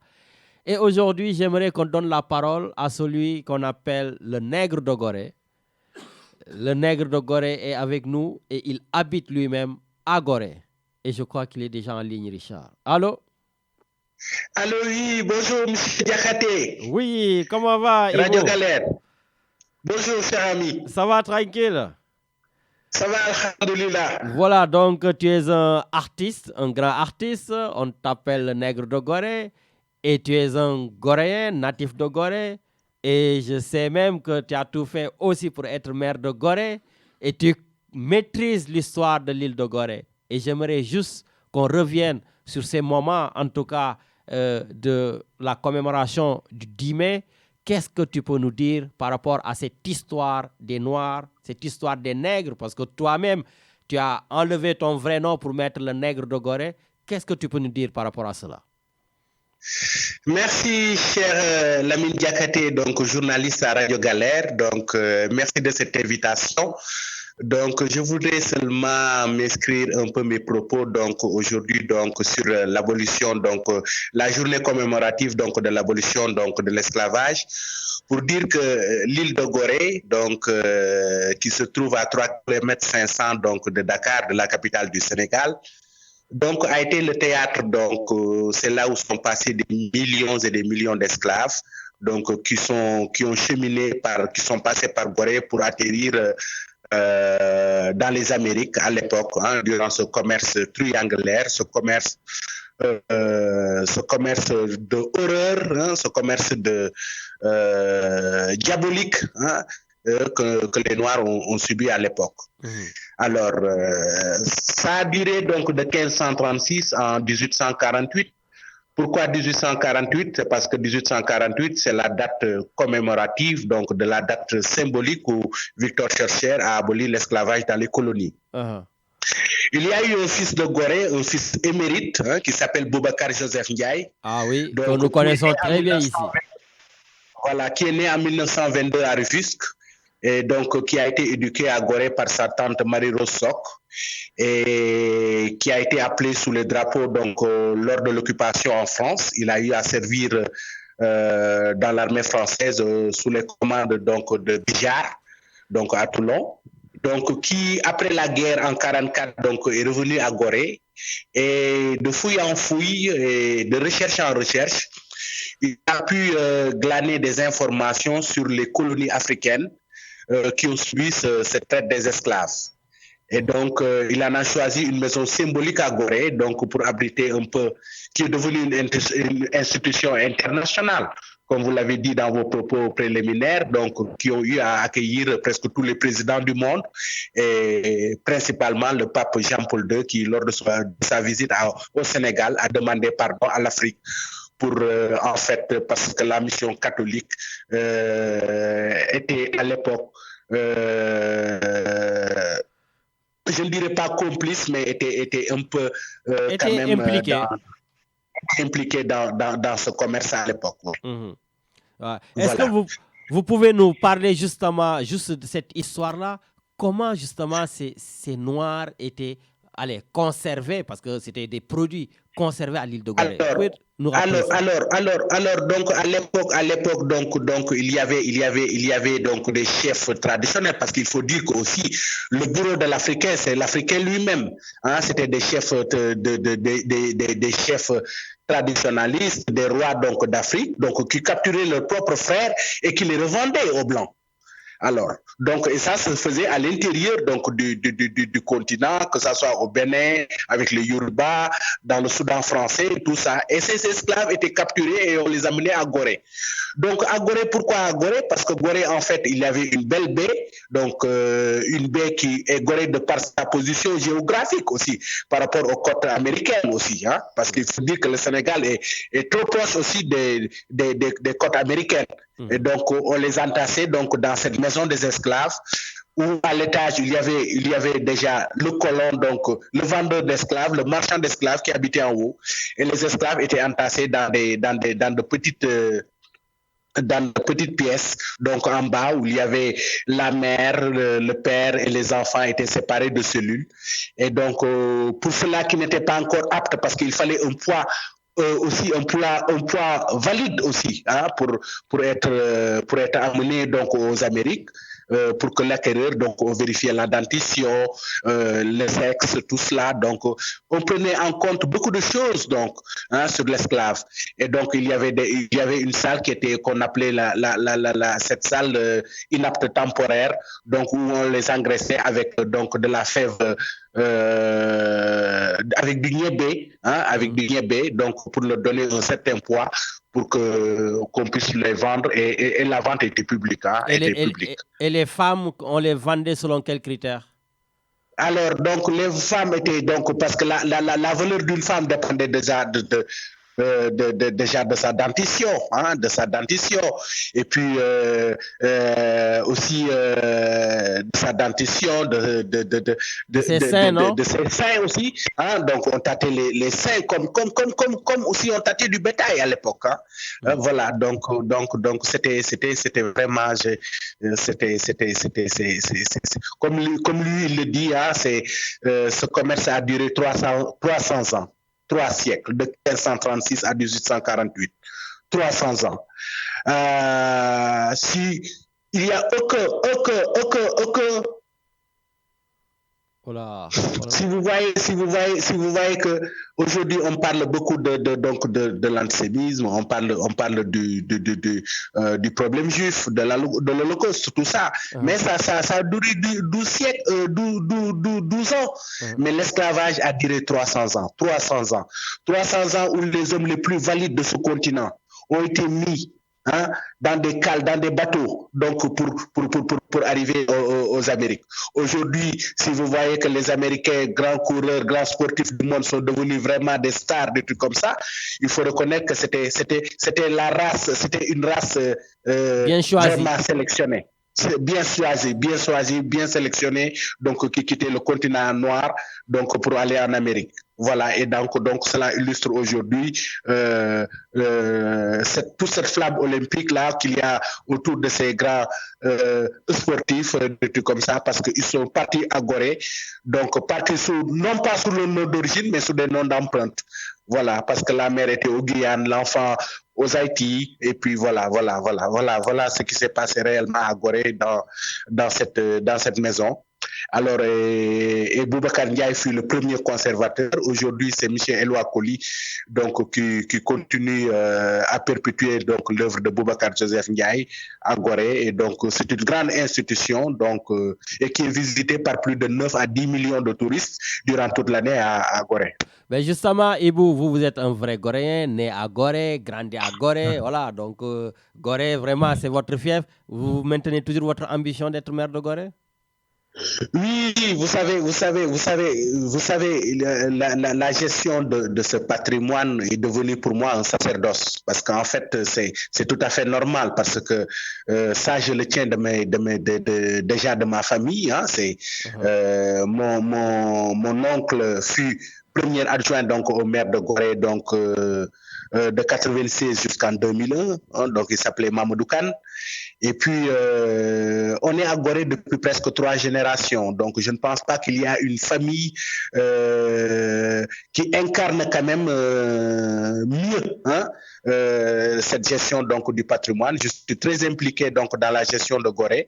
Et aujourd'hui, j'aimerais qu'on donne la parole à celui qu'on appelle le nègre de Gorée. Le nègre de Gorée est avec nous et il habite lui-même à Gorée. Et je crois qu'il est déjà en ligne, Richard. Allô? Allô, oui, bonjour, M. Diakhaté. Oui, comment va, Ivo? Radio Galère. Bonjour, cher ami. Ça va, tranquille? Ça va, alhamdoulilah. Voilà, donc tu es un artiste, un grand artiste. On t'appelle le nègre de Gorée. Et tu es un Goréen, natif de Gorée. Et je sais même que tu as tout fait aussi pour être maire de Gorée. Et tu maîtrises l'histoire de l'île de Gorée. Et j'aimerais juste qu'on revienne sur ces moments, en tout cas, de la commémoration du 10 mai. Qu'est-ce que tu peux nous dire par rapport à cette histoire des Noirs, cette histoire des nègres? Parce que toi-même, tu as enlevé ton vrai nom pour mettre le nègre de Gorée. Qu'est-ce que tu peux nous dire par rapport à cela? Merci, cher Lamine Diakhaté, donc journaliste à Radio Galère. Donc, merci de cette invitation. Donc, je voudrais seulement m'inscrire un peu mes propos donc aujourd'hui donc sur l'abolition donc la journée commémorative donc de l'abolition donc de l'esclavage pour dire que l'île de Gorée donc qui se trouve à 3,5 km donc de Dakar, de la capitale du Sénégal, donc a été le théâtre donc c'est là où sont passés des millions et des millions d'esclaves donc qui sont passés par Gorée pour atterrir dans les Amériques à l'époque, hein, durant ce commerce triangulaire, ce commerce de horreur, hein, ce commerce de diabolique, hein, que les Noirs ont subi à l'époque. Alors, ça a duré donc de 1536 en 1848. Pourquoi 1848? C'est parce que 1848, c'est la date commémorative, donc de la date symbolique où Victor Schœlcher a aboli l'esclavage dans les colonies. Il y a eu un fils de Gorée, un fils émérite, hein, qui s'appelle Boubacar Joseph Ndiaye. Ah oui, donc, que nous connaissons très bien ici. Voilà, qui est né en 1922 à Rufisque et donc qui a été éduqué à Gorée par sa tante Marie-Rose Sock et qui a été appelé sous le drapeau donc lors de l'occupation en France. Il a eu à servir dans l'armée française sous les commandes donc de Bijard, donc à Toulon. Donc qui après la guerre en 1944 donc est revenu à Gorée et de fouille en fouille et de recherche en recherche, il a pu glaner des informations sur les colonies africaines qui ont subi cette traite des esclaves. Et donc, il en a choisi une maison symbolique à Gorée, donc pour abriter un peu, qui est devenue une institution internationale, comme vous l'avez dit dans vos propos préliminaires, donc qui ont eu à accueillir presque tous les présidents du monde, et principalement le pape Jean-Paul II, qui lors de sa visite au Sénégal a demandé pardon à l'Afrique pour en fait parce que la mission catholique était à l'époque je ne dirais pas complice, mais était un peu quand même impliqué dans ce commerce à l'époque. Ouais. Est-ce que vous pouvez nous parler justement juste de cette histoire-là? Comment justement ces Noirs étaient conservés, parce que c'était des produits conservés à l'île de Gorée. Alors, donc à l'époque, donc il y avait donc des chefs traditionnels, parce qu'il faut dire qu'aussi le bureau de l'Africain, c'est l'Africain lui-même. Hein, c'était des chefs des chefs traditionnalistes, des rois donc d'Afrique, donc qui capturaient leurs propres frères et qui les revendaient aux Blancs. Alors, donc, et ça se faisait à l'intérieur donc du continent, que ça soit au Bénin, avec les Yoruba, dans le Soudan français, tout ça. Et ces esclaves étaient capturés et on les amenait à Gorée. Donc, à Gorée, pourquoi à Gorée? Parce que Gorée, en fait, il y avait une belle baie, donc une baie qui est Gorée de par sa position géographique aussi, par rapport aux côtes américaines aussi, hein, parce qu'il faut dire que le Sénégal est trop proche aussi des côtes américaines. Et donc, on les entassait donc dans cette maison des esclaves, où à l'étage, il y avait déjà le colon, donc le vendeur d'esclaves, le marchand d'esclaves qui habitait en haut, et les esclaves étaient entassés dans de petites pièces, donc en bas où il y avait la mère, le père et les enfants étaient séparés de cellules. Et donc, pour ceux-là qui n'étaient pas encore aptes, parce qu'il fallait un poids aussi un poids valide aussi, hein, pour être amené donc aux Amériques, pour que l'acquéreur donc on vérifiait la dentition, le sexe, tout cela. Donc on prenait en compte beaucoup de choses donc, hein, sur l'esclave. Et donc il y avait une salle qui était qu'on appelait cette salle inapte temporaire, donc où on les engraissait avec donc de la fève. Avec du niébé, hein, donc pour leur donner un certain poids pour qu'on puisse les vendre et la vente était publique. Hein, et les femmes, on les vendait selon quels critères? Alors, donc les femmes étaient donc, parce que la valeur d'une femme dépendait déjà déjà de sa dentition, hein, et puis aussi de sa dentition, de ses seins aussi, hein, donc on tâtait les seins comme aussi on tâtait du bétail à l'époque, hein. Voilà, donc c'était vraiment comme lui il le dit, hein, ce commerce a duré 300 ans. 3 siècles, de 1536 à 1848. 300 ans. Si il y a aucun Voilà. Si vous voyez que aujourd'hui on parle beaucoup de l'antisémitisme, on parle du problème juif, de l'Holocauste, tout ça. Mais ça a duré 12 siècles, 12 ans. Mais l'esclavage a duré 300 ans. 300 ans où les hommes les plus valides de ce continent ont été mis, hein, dans des cales, dans des bateaux, donc pour arriver aux Amériques. Aujourd'hui, si vous voyez que les Américains, grands coureurs, grands sportifs du monde sont devenus vraiment des stars, des trucs comme ça, il faut reconnaître que c'était une race bien choisie, vraiment sélectionnée. Bien choisi, bien sélectionné, donc qui quittait le continent noir donc pour aller en Amérique. Voilà, et donc cela illustre aujourd'hui toute cette flamme olympique là qu'il y a autour de ces grands sportifs, des trucs comme ça, parce qu'ils sont partis à Gorée, donc partis non pas sous le nom d'origine, mais sous des noms d'empreinte. Voilà, parce que la mère était au Guyane, l'enfant aux Haïti, et puis voilà ce qui s'est passé réellement à Gorée dans cette maison. Alors, et Boubacar Ndiaye fut le premier conservateur. Aujourd'hui, c'est Michel Eloi Koli, donc qui continue à perpétuer donc l'œuvre de Boubacar Joseph Ndiaye à Gorée. Et donc, c'est une grande institution, donc et qui est visitée par plus de 9 à 10 millions de touristes durant toute l'année à Gorée. Ben justement, Ibou, vous êtes un vrai Goréen, né à Gorée, grandi à Gorée, voilà. Donc, Gorée, vraiment, c'est votre fief. Vous maintenez toujours votre ambition d'être maire de Gorée? Oui, vous savez, la gestion de ce patrimoine est devenue pour moi un sacerdoce, parce qu'en fait, c'est tout à fait normal, parce que ça, je le tiens déjà de ma famille, hein, c'est mon oncle fut premier adjoint donc au maire de Gorée, donc de 96 jusqu'en 2001, hein, donc il s'appelait Mamadou Kane. Et puis, on est à Gorée depuis presque 3 générations. Donc, je ne pense pas qu'il y a une famille qui incarne quand même mieux cette gestion donc, du patrimoine. Je suis très impliqué donc, dans la gestion de Gorée.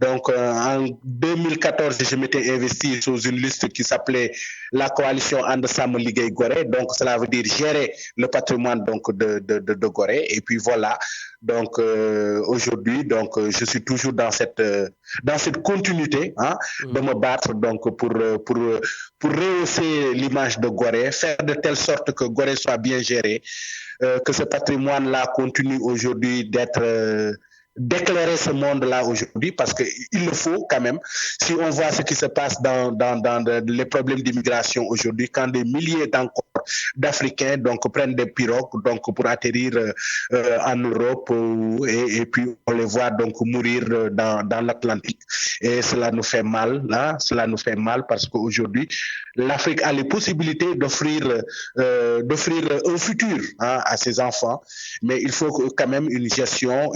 Donc, en 2014, je m'étais investi sous une liste qui s'appelait la coalition And Sam Liggéey Gorée. Donc, cela veut dire gérer le patrimoine donc, de Gorée. Et puis voilà. Donc aujourd'hui, donc je suis toujours dans cette continuité de me battre donc pour rehausser l'image de Gorée, faire de telle sorte que Gorée soit bien gérée, que ce patrimoine-là continue aujourd'hui d'éclairer ce monde-là aujourd'hui, parce qu'il le faut quand même. Si on voit ce qui se passe dans les problèmes d'immigration aujourd'hui, quand des milliers d'encore d'Africains donc prennent des pirogues donc pour atterrir en Europe et puis on les voit donc mourir dans l'Atlantique, et cela nous fait mal, cela nous fait mal, parce qu'aujourd'hui l'Afrique a les possibilités d'offrir un futur à ses enfants, mais il faut quand même une gestion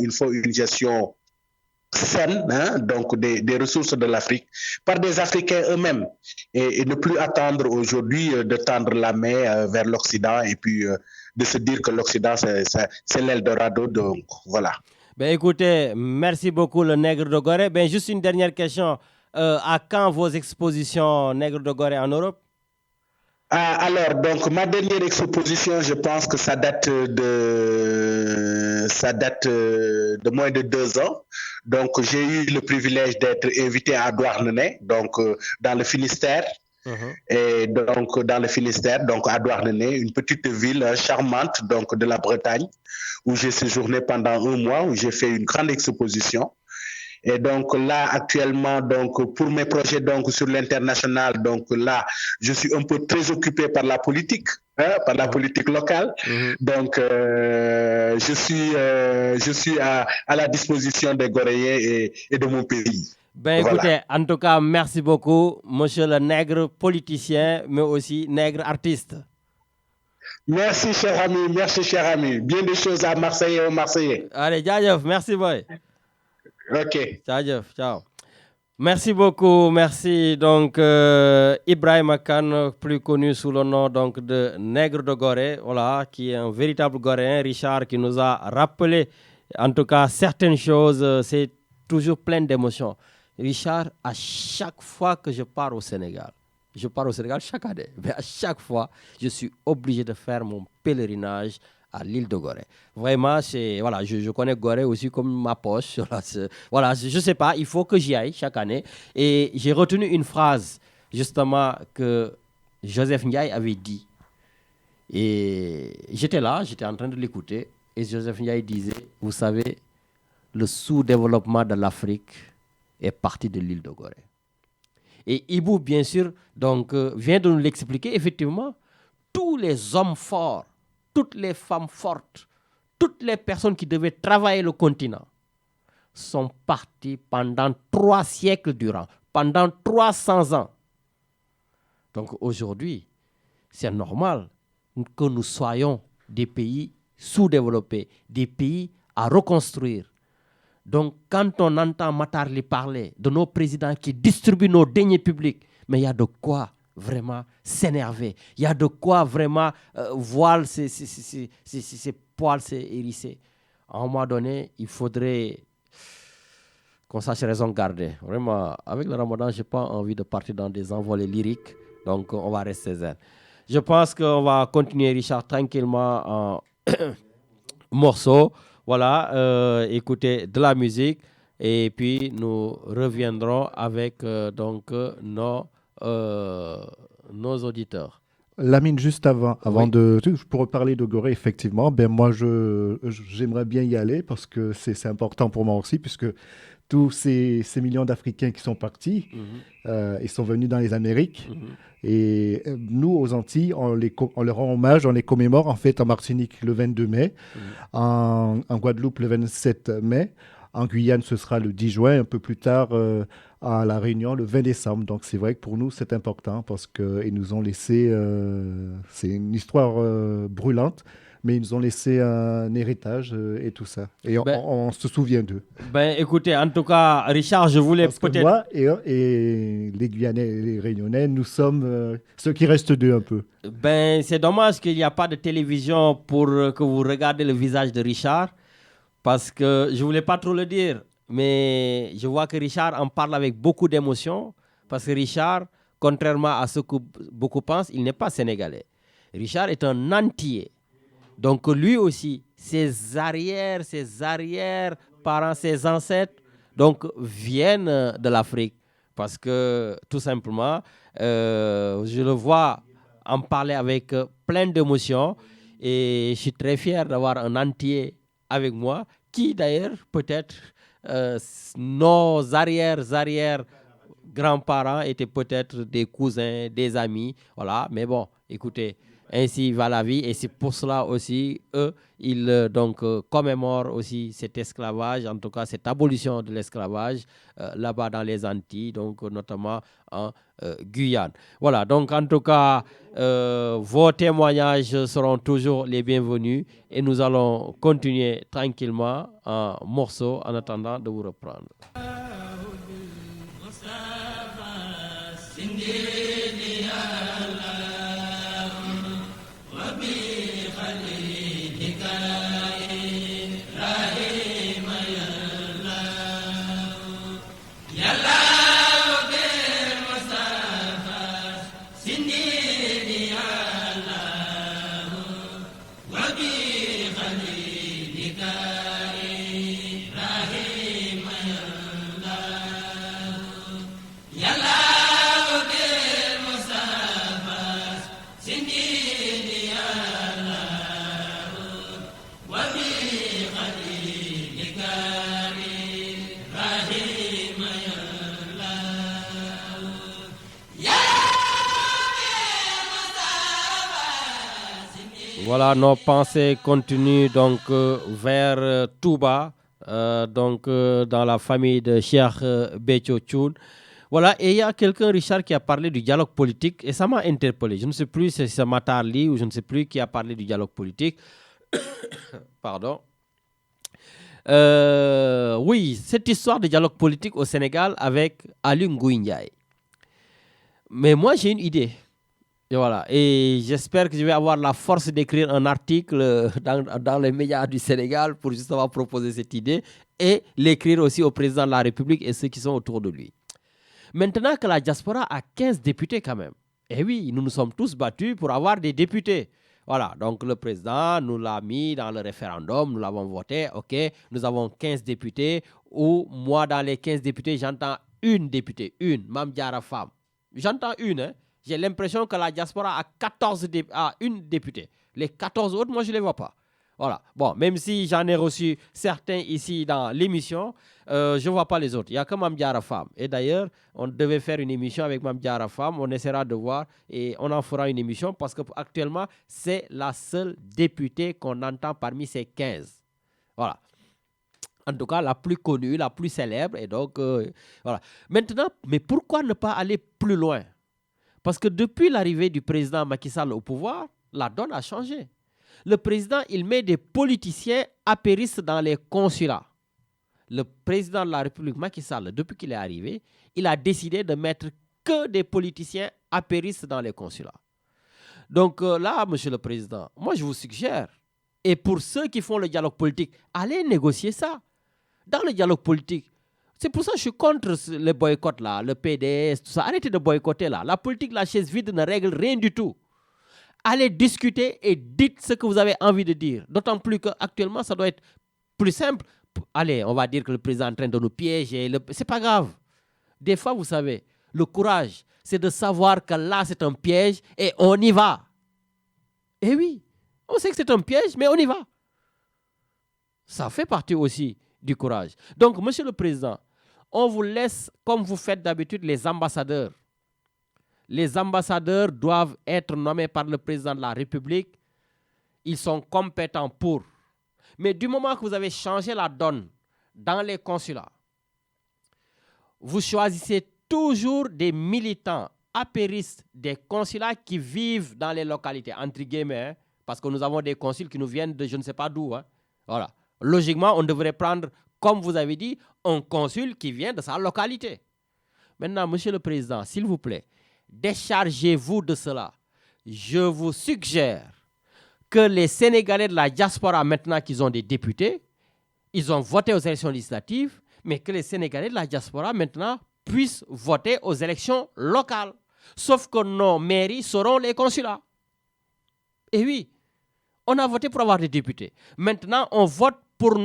saine donc des ressources de l'Afrique par des Africains eux-mêmes, et ne plus attendre aujourd'hui de tendre la main vers l'Occident et puis de se dire que l'Occident c'est l'Eldorado. Donc voilà. Ben écoutez, merci beaucoup le Nègre de Gorée. Ben juste une dernière question, à quand vos expositions Nègre de Gorée en Europe? Alors, donc, ma dernière exposition, je pense que ça date de moins de 2 ans. Donc, j'ai eu le privilège d'être invité à Douarnenez, donc dans le Finistère. Et donc, dans le Finistère, donc à Douarnenez, une petite ville charmante donc de la Bretagne, où j'ai séjourné pendant 1 mois, où j'ai fait une grande exposition. Et donc là, actuellement, donc pour mes projets donc sur l'international, donc là, je suis un peu très occupé par la politique, par la politique locale. Donc je suis à la disposition des Goréens et de mon pays. Ben écoutez, en tout cas, merci beaucoup, monsieur le Nègre politicien, mais aussi Nègre artiste. Merci, cher ami, merci, cher ami. Bien des choses à Marseille et aux Marseillais. Allez, jaajëf, merci boy. Ok. Ciao. Merci beaucoup. Merci donc Ibrahima Kane, plus connu sous le nom donc de Nègre de Gorée, voilà, qui est un véritable Goréen. Richard qui nous a rappelé en tout cas certaines choses. C'est toujours plein d'émotions. Richard, à chaque fois que je pars au Sénégal chaque année, mais à chaque fois, je suis obligé de faire mon pèlerinage à l'île de Gorée. Vraiment, voilà, je connais Gorée aussi comme ma poche. Voilà, je ne sais pas, il faut que j'y aille chaque année. Et j'ai retenu une phrase, justement, que Joseph Ndiaye avait dit. Et j'étais là, j'étais en train de l'écouter. Et Joseph Ndiaye disait, vous savez, le sous-développement de l'Afrique est parti de l'île de Gorée. Et Ibou, bien sûr, donc, vient de nous l'expliquer. Effectivement, tous les hommes forts, toutes les femmes fortes, toutes les personnes qui devaient travailler le continent sont parties pendant 3 siècles durant, pendant 300 ans. Donc aujourd'hui, c'est normal que nous soyons des pays sous-développés, des pays à reconstruire. Donc quand on entend Matarli parler de nos présidents qui distribuent nos deniers publics, mais il y a de quoi vraiment s'énerver. Il y a de quoi vraiment voir ces poils s'hérisser. À un moment donné, il faudrait qu'on sache raison garder. Vraiment, avec le Ramadan, je n'ai pas envie de partir dans des envolées lyriques. Donc, on va rester zen. Je pense qu'on va continuer, Richard, tranquillement en morceaux. Voilà, écouter de la musique. Et puis, nous reviendrons avec donc nos auditeurs. Lamine, juste avant Oui. pour parler de Gorée, effectivement, ben moi j'aimerais bien y aller parce que c'est important pour moi aussi, puisque tous ces millions d'Africains qui sont partis, ils sont venus dans les Amériques, et nous aux Antilles, on leur rend hommage, on les commémore en fait en Martinique le 22 mai, en Guadeloupe le 27 mai. En Guyane, ce sera le 10 juin, un peu plus tard à La Réunion, le 20 décembre. Donc c'est vrai que pour nous, c'est important parce qu'ils nous ont laissé... c'est une histoire brûlante. mais ils nous ont laissé un héritage et tout ça. Et on se souvient d'eux. Écoutez, en tout cas, Richard, je voulais peut-être... Moi et les Guyanais et les Réunionnais, nous sommes ceux qui restent d'eux un peu. C'est dommage qu'il n'y a pas de télévision pour que vous regardez le visage de Richard, parce que je ne voulais pas trop le dire, mais je vois que Richard en parle avec beaucoup d'émotion, parce que Richard, contrairement à ce que beaucoup pensent, il n'est pas sénégalais. Richard est un Antillais. Donc lui aussi, ses arrière-parents, ses ancêtres, donc viennent de l'Afrique. Parce que tout simplement, je le vois en parler avec plein d'émotions. Et je suis très fier d'avoir un Antillais avec moi, qui d'ailleurs peut-être nos arrière-grands-parents étaient peut-être des cousins, des amis. Voilà, mais bon, écoutez, ainsi va la vie, et c'est pour cela aussi, eux, ils commémorent aussi cet esclavage, en tout cas cette abolition de l'esclavage là-bas dans les Antilles, donc notamment en Guyane. Voilà, donc en tout cas, vos témoignages seront toujours les bienvenus, et nous allons continuer tranquillement en morceaux en attendant de vous reprendre. Voilà, nos pensées continuent donc vers Touba, dans la famille de Cheikh Béthio Thioune. Voilà, et il y a quelqu'un, Richard, qui a parlé du dialogue politique, et ça m'a interpellé. Je ne sais plus si c'est Matar Ly ou je ne sais plus qui a parlé du dialogue politique. Pardon. Oui, cette histoire de dialogue politique au Sénégal avec Aly Ngouille Ndiaye. Mais moi, j'ai une idée. Et voilà, et j'espère que je vais avoir la force d'écrire un article dans les médias du Sénégal pour justement proposer cette idée et l'écrire aussi au président de la République et ceux qui sont autour de lui. Maintenant que la diaspora a 15 députés quand même, et oui, nous nous sommes tous battus pour avoir des députés. Voilà, donc le président nous l'a mis dans le référendum, nous l'avons voté, ok, nous avons 15 députés, ou moi dans les 15 députés, j'entends une députée, Mame Diarra Fam. J'entends une, hein. J'ai l'impression que la diaspora a une députée. Les 14 autres, moi, je ne les vois pas. Voilà. Bon, même si j'en ai reçu certains ici dans l'émission, je ne vois pas les autres. Il n'y a que Mame Diarra Fam. Et d'ailleurs, on devait faire une émission avec Mame Diarra Fam. On essaiera de voir et on en fera une émission parce qu'actuellement, c'est la seule députée qu'on entend parmi ces 15. Voilà. En tout cas, la plus connue, la plus célèbre. Et donc, voilà. Maintenant, mais pourquoi ne pas aller plus loin? Parce que depuis l'arrivée du président Macky Sall au pouvoir, la donne a changé. Le président, il met des politiciens apéristes dans les consulats. Le président de la République, Macky Sall, depuis qu'il est arrivé, il a décidé de mettre que des politiciens apéristes dans les consulats. Donc là, monsieur le président, moi je vous suggère, et pour ceux qui font le dialogue politique, allez négocier ça. Dans le dialogue politique, c'est pour ça que je suis contre les boycotts là, le PDS, tout ça. Arrêtez de boycotter là. La politique, la chaise vide ne règle rien du tout. Allez discuter et dites ce que vous avez envie de dire. D'autant plus qu'actuellement, ça doit être plus simple. Allez, on va dire que le président est en train de nous piéger. C'est pas grave. Des fois, vous savez, le courage, c'est de savoir que là, c'est un piège et on y va. Eh oui, on sait que c'est un piège, mais on y va. Ça fait partie aussi du courage. Donc, monsieur le président, on vous laisse, comme vous faites d'habitude, les ambassadeurs. Les ambassadeurs doivent être nommés par le président de la République. Ils sont compétents pour. Mais du moment que vous avez changé la donne dans les consulats, vous choisissez toujours des militants apéristes des consulats qui vivent dans les localités, entre guillemets, parce que nous avons des consuls qui nous viennent de je ne sais pas d'où. Hein. Voilà. Logiquement, on devrait prendre, comme vous avez dit, un consul qui vient de sa localité. Maintenant, Monsieur le Président, s'il vous plaît, déchargez-vous de cela. Je vous suggère que les Sénégalais de la diaspora, maintenant qu'ils ont des députés, ils ont voté aux élections législatives, mais que les Sénégalais de la diaspora, maintenant, puissent voter aux élections locales. Sauf que nos mairies seront les consulats. Et oui, on a voté pour avoir des députés. Maintenant, on vote pour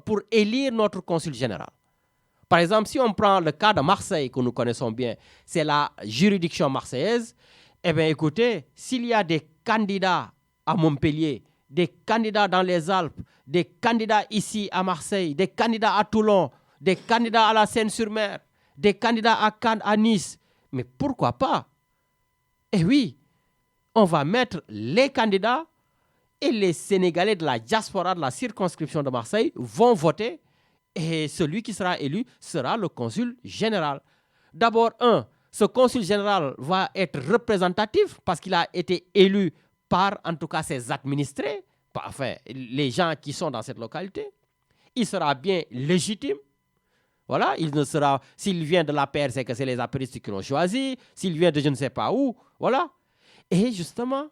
pour élire notre consul général. Par exemple, si on prend le cas de Marseille, que nous connaissons bien, c'est la juridiction marseillaise. Eh bien, écoutez, s'il y a des candidats à Montpellier, des candidats dans les Alpes, des candidats ici à Marseille, des candidats à Toulon, des candidats à la Seine-sur-Mer, des candidats à Cannes, à Nice, mais pourquoi pas? Eh oui, on va mettre les candidats et les Sénégalais de la diaspora de la circonscription de Marseille vont voter et celui qui sera élu sera le consul général. D'abord, ce consul général va être représentatif parce qu'il a été élu par, en tout cas, ses administrés, enfin, les gens qui sont dans cette localité. Il sera bien légitime. Voilà, il ne sera, s'il vient de l'APR, c'est que c'est les apéristes qui l'ont choisi. S'il vient de je ne sais pas où, voilà. Et justement,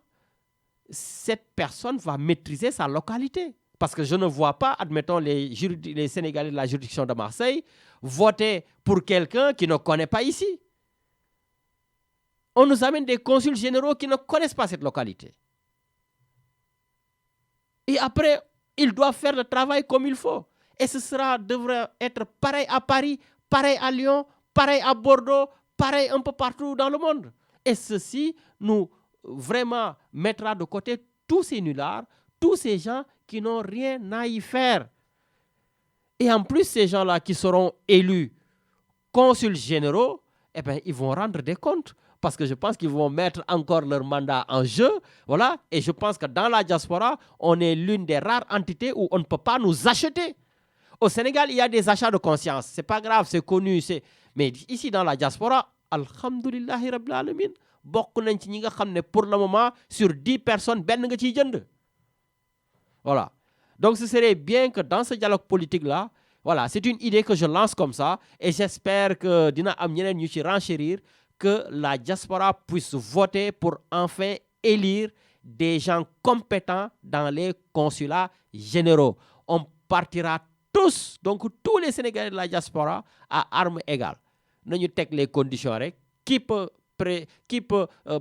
cette personne va maîtriser sa localité. Parce que je ne vois pas, admettons, les Sénégalais de la juridiction de Marseille voter pour quelqu'un qui ne connaît pas ici. On nous amène des consuls généraux qui ne connaissent pas cette localité. Et après, ils doivent faire le travail comme il faut. Et ce devrait être pareil à Paris, pareil à Lyon, pareil à Bordeaux, pareil un peu partout dans le monde. Et ceci nous vraiment mettra de côté tous ces nullards, tous ces gens qui n'ont rien à y faire. Et en plus, ces gens-là qui seront élus consuls généraux, eh bien, ils vont rendre des comptes. Parce que je pense qu'ils vont mettre encore leur mandat en jeu. Voilà. Et je pense que dans la diaspora, on est l'une des rares entités où on ne peut pas nous acheter. Au Sénégal, il y a des achats de conscience. Ce n'est pas grave, c'est connu. Mais ici, dans la diaspora, alhamdulillahi rabbil alamin, bokk nañ ci ñi nga xam ne pour le moment, sur 10 personnes, benn nga ciy jënd. Voilà. Donc, ce serait bien que dans ce dialogue politique-là, voilà, c'est une idée que je lance comme ça. Et j'espère que dina am ñeneen ñu ci renchérir, que la diaspora puisse voter pour enfin élire des gens compétents dans les consulats généraux. On partira tous, donc tous les Sénégalais de la diaspora, à armes égales. Nous avons les conditions. Qui peut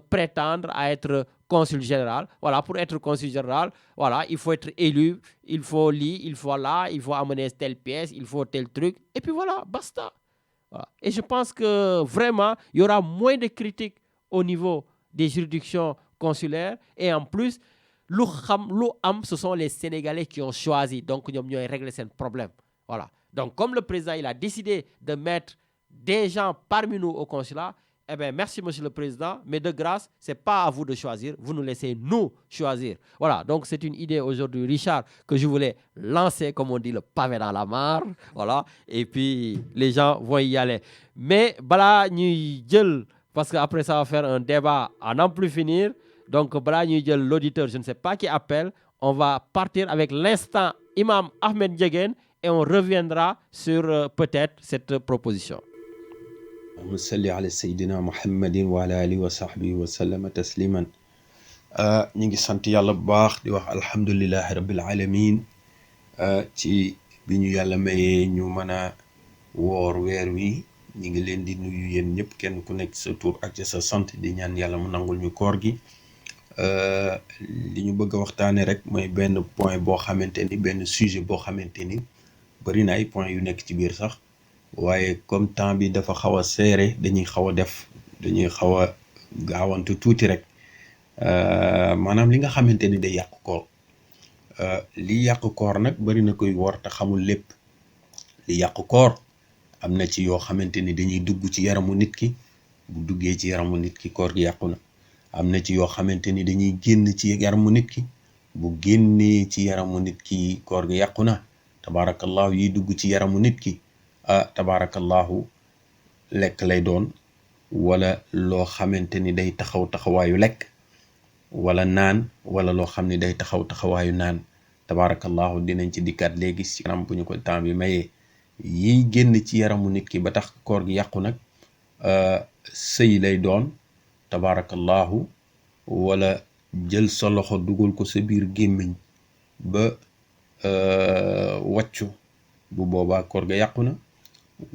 prétendre à être consul général? Voilà, pour être consul général, voilà, il faut être élu, il faut lire, il faut là, il faut amener telle pièce, il faut tel truc. Et puis voilà, basta. Voilà. Et je pense que vraiment, il y aura moins de critiques au niveau des juridictions consulaires. Et en plus, ce sont les Sénégalais qui ont choisi. Donc, ils ont réglé ce problème. Voilà. Donc, comme le président il a décidé de mettre des gens parmi nous au consulat, eh bien, merci, monsieur le président. Mais de grâce, ce n'est pas à vous de choisir. Vous nous laissez nous choisir. Voilà. Donc, c'est une idée aujourd'hui, Richard, que je voulais lancer, comme on dit, le pavé dans la mare. Voilà. Et puis, les gens vont y aller. Mais, bala ñuy jël, parce qu'après, ça va faire un débat à n'en plus finir. Donc, bala ñuy jël l'auditeur, je ne sais pas qui appelle, on va partir avec l'instant Imam Ahmed Ndiéguène et on reviendra sur peut-être cette proposition. اللهم صل على سيدنا محمد وعلى آله وصحبه وسلم تسليما ñi ngi sant yàlla bu baax di wax alhamdulillahi rabbil alamin ci bi ñu yàlla mayee ñu mën a woor weer wi ñi ngi leen di nuyu yéen ñëpp kenn ku nekk sa tur ak sa sant di ñaan yàlla mu nangul ñu koor gi li ñu bëgg a waxtaane rek mooy benn point boo xamante ni benn sujet boo xamante ni bari na ay point yu nekk ci biir sax waaye comme temps bi dafa xaw a serré dañuy xaw a gaawantu tuuti rek maanaam li nga xamante ni day yàq koor li yàq koor nag bari na koy wor te xamul lépp li yàq koor am na ci yoo xamante ni dañuy dugg ci yaramu nit ki bu duggee ci yaramu nit ki koor gi yàqu na am na ci yoo xamante ni dañuy génn ci yaramu nit ki bu génnee ci yaramu nit ki koor gi yàqu na tabaarakallahu yi dugg ci yaramu nit ki tabaarakallahu lekk lay doon wala loo xamante ni day taxawaayu lekk wala naan wala loo xam ne day taxawaayu naan tabaarakallahu dinañ ci dikkaat léegi ci kanam bu ñu ko temps bi mayee. yiy génn ci yaramu nit ki ba tax koor gi yàqu nag sëy lay doon tabaarakallahu wala jël sa loxo dugal ko sa biir gémmiñ ba wàccu bu boobaa koor ga yàqu na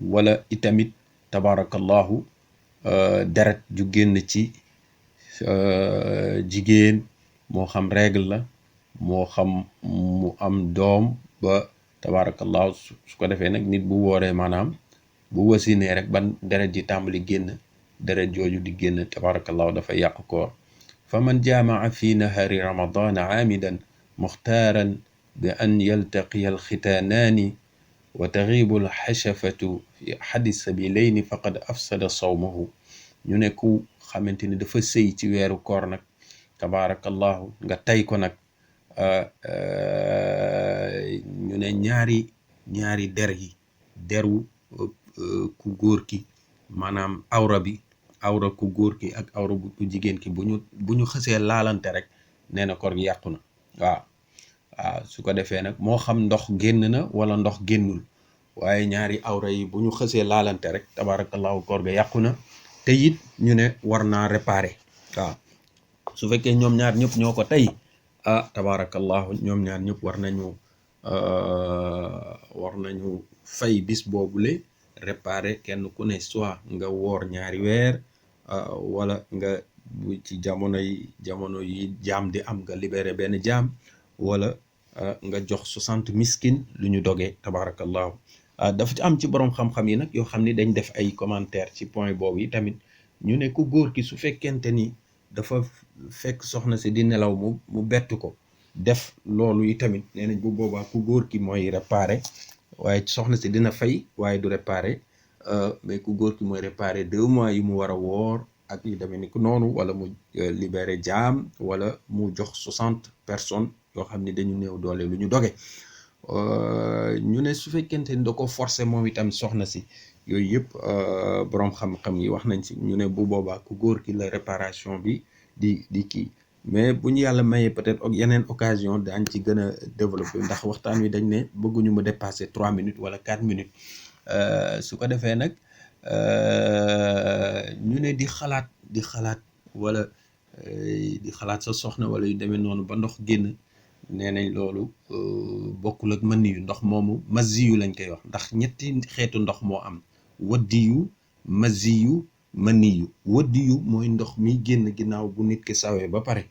wala itamit tabaarakallahu deret ju génn ci jigéen moo xam règle la moo xam mu am doom ba tabaarakallahu su ko defee nag nit bu wooree maanaam bu wasinee rek ban deret ji tàmbali génn deret jooju di génn tabaarakallahu dafay yàq koor fa man jaamaa fi nahari ramadana aamidan muxtaaran bi an yaltaqiya alxitaanaani wa taxiibu alxashafatu fi ahadi sabilayni faqad afsada sawmahu. ñu ne ku xamante ni dafa sëy ci weeru koor nag tabaarakallahu nga tay ko nag ñu ne ñaari der yi deru ku góor ki maanaam awra ku góor ki ak awra ku jigéen ki bu ñu xësee laalante rek nee na koor gi yàqu na waaw su ko defee nag moo xam ndox génn na wala ndox génnul waaye ñaari awra yi bu ñu xësee laalante rek tabaarakallahu koor ga yàqu na te it ñu ne war naa réparer waaw su fekkee ñoom ñaar ñëpp ñoo ko tey tabaarakallahu ñoom ñaar ñëpp war nañu fay bis boobule réparer kenn ku ne soit nga woor ñaari weer wala nga ci jamono yi jaam di am nga libéré benn jaam wala nga jox 60 miskin lu ñu dogee tabaarakallahu dafa ci am ci borom xam-xam yi nag yoo xam ni dañ def ay commentaire ci point boobu yi tamit ñu ne ku góor ki su fekkente ni dafa fekk soxna si di nelaw mu bett ko def loolu yi tamit nee nañ bu boobaa ku góor ki mooy réparer waaye soxna si dina fay waaye du réparer mais ku góor ki mooy réparer 2 mois yi mu war a woor ak yu demee ni ku noonu wala mu libérer jaam wala mu jox 60 personnes yoo xam ni dañu néew doole lu ñu doge ñu ne su fekkente ni da ko forcer moom itam soxna si yooyu yëpp boroom xam-xam yi wax nañ si ñu ne bu boobaa ku góor ki la réparation bi di kii mais bu ñu yàlla mayee peut-être yeneen occasion daañ ci gën a développer ndax waxtaan wi dañ ne bëgguñu mu dépasser 3 minutes wala 4 minutes su ko defee nag ñu ne di xalaat wala di xalaat sa soxna wala yu demee noonu ba ndox génn nee nañ loolu bokkul ak mën yu ndox moomu maziyu lañ koy wax ndax ñetti xeetu ndox moo am waddiyu maziyu maniyu waddiyu mooy ndox miy génn ginnaaw bu nit ki sawee ba pare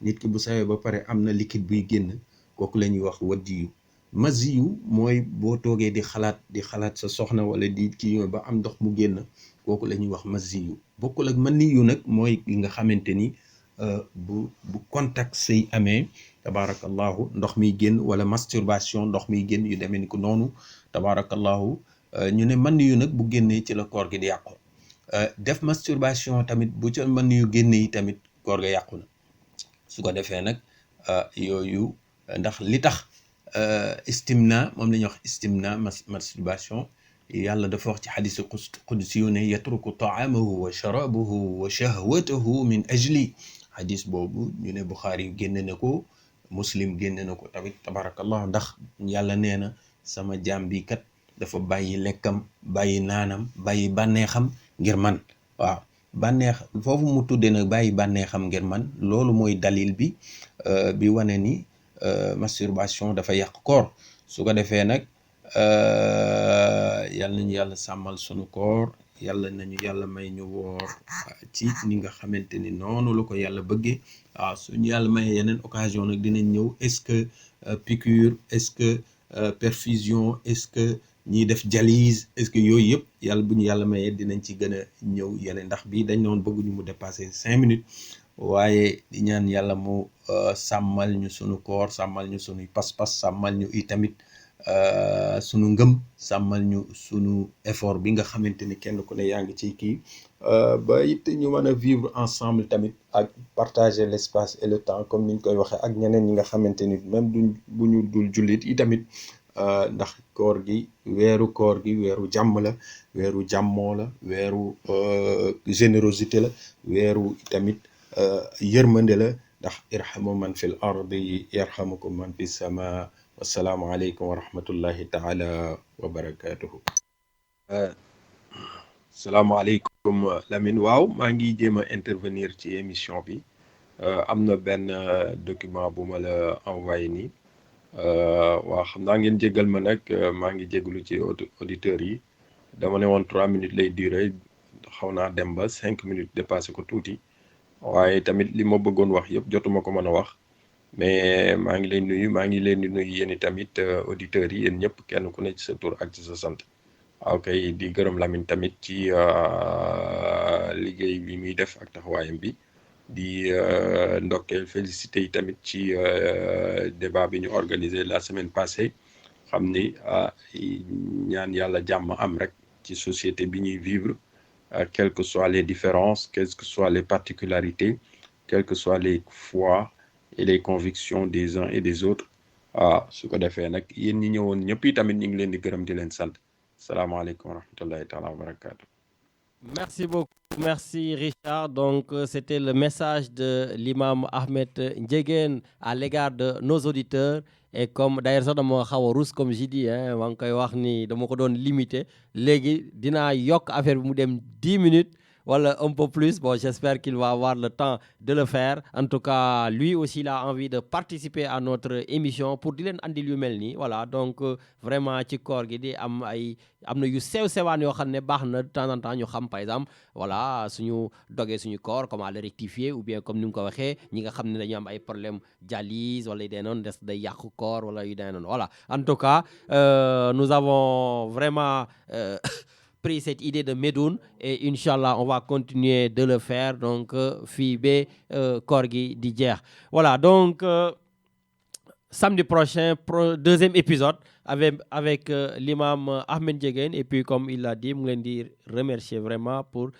nit ki bu sawee ba pare am na liquide buy génn kooku la ñuy wax waddiyu maziyu mooy boo toogee di xalaat sa soxna wala di kii ba am ndox mu génn kooku la ñuy wax maziyu bokkul ak maniyu nag mooy li nga xamante ni bu contact sëy amee tabaarakallahu ndox miy génn wala masturbation ndox miy génn yu demee ni ko noonu tabaarakallahu ñu ne man yu nag bu génnee ci la koor gi di yàqu def masturbation tamit bu ca man yu génne yi tamit koor ga yàqu na su ko defee nag yooyu ndax li tax istimna moom la ñuy wax istimna masturbation yàlla dafa wax ci xadisu qudsi yu ne yatruku taamahu wa sharabahu wa shahwatahu min ajli xadis boobu ñu ne Buxaari yu génne na ko Muslim génne na ko tamit tabarakallah ndax yàlla nee na sama jaam bi kat dafa bàyyi lekkam bàyyi naanam bàyyi bànneexam ngir man waaw bànneex foofu mu tudde nag bàyyi bànneexam ngir man loolu mooy dalil bi wane ni masturbation dafa yàq koor su ko defee nag yàlla nañu yàlla sàmmal sunu koor yàlla nañu yàlla may ñu woor ci ni nga xamante ni noonu la ko yàlla bëggee waaw suñu yàlla mayee yeneen occasion nag dinañ ñëw est-ce que piqûre est-ce que perfusion est-ce que ñiy def dialyse est-ce que yooyu yëpp yàlla bu ñu yàlla mayee dinañ ci gën a ñëw yeneen ndax bii dañ noon bëgguñu mu dépasser 5 minutes waaye di ñaan yàlla mu sàmmal ñu sunu koor sàmmal ñu sunuy pas-pas sàmmal ñu itamit sunu ngëm sàmmal ñu sunu effort bi nga xamante ni kenn ku ne yaa ngi ci kii ba it ñu mën a vivre ensemble tamit ak partager l'espace et le temps comme niñ koy waxee ak ñeneen ñi nga xamante ni même bu ñu dul jullit yi tamit ndax koor gi weeru jàmm la weeru jàmmoo la weeru générosité la weeru tamit yërmande la ndax irhamu man fil ardi yarhamukum man fis sama. Wassalaamu aleykum wa rahmatullahi taala wa barakatuhu. Salaamaaleykum Lamine. waaw maa ngi jéem a intervenir ci émission bi. am na benn document bu ma la envoyé nii. waaw xam naa ngeen jégal ma nag maa ngi jégalu ci auditeurs yi. dama ne woon 3 minutes lay durer xaw naa dem ba 5 minutes dépassé ko tuuti. waaye tamit li ma bëggoon wax yëpp jotuma ko mën a wax. mais maa ngi leen di nuyu yéen tamit auditeurs yi yéen ñëpp kenn ku ne ci sa tur ak ci sa sant. ok di gërëm Lamine tamit ci liggéey bi muy def ak taxawaayam bi. di ndokkeel félicité yi tamit ci débat bi ñu organisé la semaine passée xam ni ñaan yàlla jàmm am rek ci société bi ñuy vivre quelles que soient les différences quelles que soient les particularités quelles que soient les foi et les convictions des uns et des autres su ko defee nag yéen ñi ñëwoon ñëpp yi tamit ñu ngi leen di gërëm di leen sant salaamaaleykum wa rahmatullahi taala wa barakatuh. Merci beaucoup. Merci Richard. Donc c'était le message de l'imam Ahmed Ndiéguène à l'égard de nos auditeurs. Et comme d'ailleurs sax dama xaw a rus comme j'ai dit maa ngi koy wax ni dama ko doon limité léegi dinaa yokk affaire bi mu dem 10 minutes wala un peu plus. Bon, j'espère qu'il va avoir le temps de le faire. En tout cas, lui aussi, il a envie de participer à notre émission pour di leen andil yu mel nii. Voilà, donc vraiment ci koor gi di am na yu sew sewaan yoo xam ne baax na de temps en temps ñu xam par exemple voilà suñu dogee suñu koor comment le rectifier ou bien comme ni mu ko waxee ñi nga xam ne dañu am ay problème dialyse wala yu dee noonu des day yàqu koor wala yu dee noonu. Voilà, en tout cas nous avons vraiment pris cette idée de Médoune et Inch'Allah on va continuer de le faire donc fii ba koor gi di jeex. Voilà, donc samedi prochain deuxième épisode avec l'imam Ahmed Ndiéguène et puis comme il l'a dit mu ngi leen di remercier vraiment pour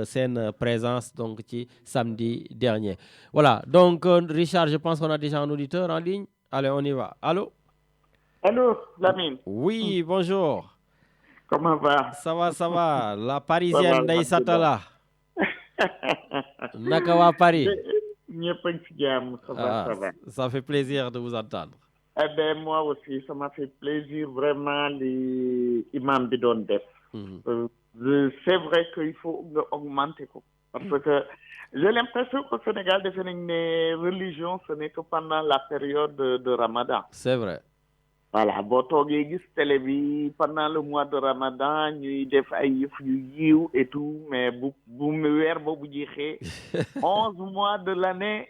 seen présence donc ci samedi dernier. Voilà, donc Richard, je pense qu'on a déjà un auditeur en ligne. Allez, on y va. Allô? Allô, Lamine. Oui, bonjour. Comment va? Ça va. La Parisienne Ndeye Satala. Naka waa Paris? ñëpp a ngi ci jàmm. Ça va. Ça fait plaisir de vous entendre. Eh bien, moi aussi, ça m'a fait plaisir vraiment li imam bi doon def. C'est vrai qu'il faut augmenter ko. Parce que j'ai l'impression qu'au Sénégal, defe nañ ne religion, ce n'est que pendant la période de Ramadan. C'est vrai. Voilà, boo toogee gis télé bi pendant le mois de Ramadan ñuy def ay yëf yu yiw et tout, mais bu weer boobu jeexee 11 mois de l'année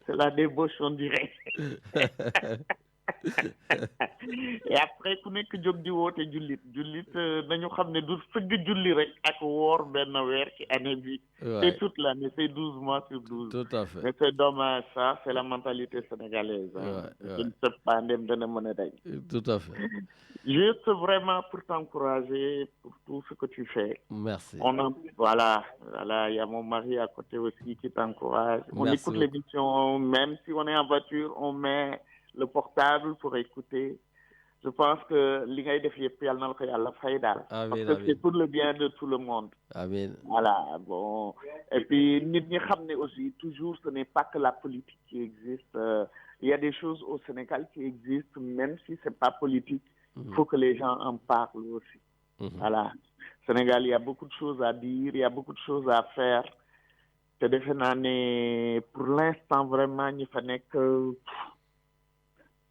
c'est la débauche on dirait. Et après ku nekk jóg di woote jullit nañu xam ne du sëgg julli rek ak woor benn weer ci année bi. C'est toute l'année, c'est 12 mois sur 12. Tout à fait. Mais c'est dommage, ça, c'est la mentalité sénégalaise. Je ne sais pas, tout à fait. Juste vraiment pour t'encourager pour tout ce que tu fais. Merci. Voilà, il y a mon mari à côté aussi qui t'encourage. On écoute l'émission, même si on est en voiture, on met le portable pour écouter. Je pense que li ngay def yëpp yàlla na la ko yàlla fay daal. Parce que c'est pour le bien de tout le monde. Amen. Voilà, bon. Et puis nit ñi xam ne aussi toujours ce n'est pas que la politique qui existe. Il y a des choses au Sénégal qui existent même si c'est pas politique. Il faut que les gens en parlent aussi. Voilà. Sénégal, il y a beaucoup de choses à dire, il y a beaucoup de choses à faire. Te defe naa ne pour l'instant vraiment ñi fa nekk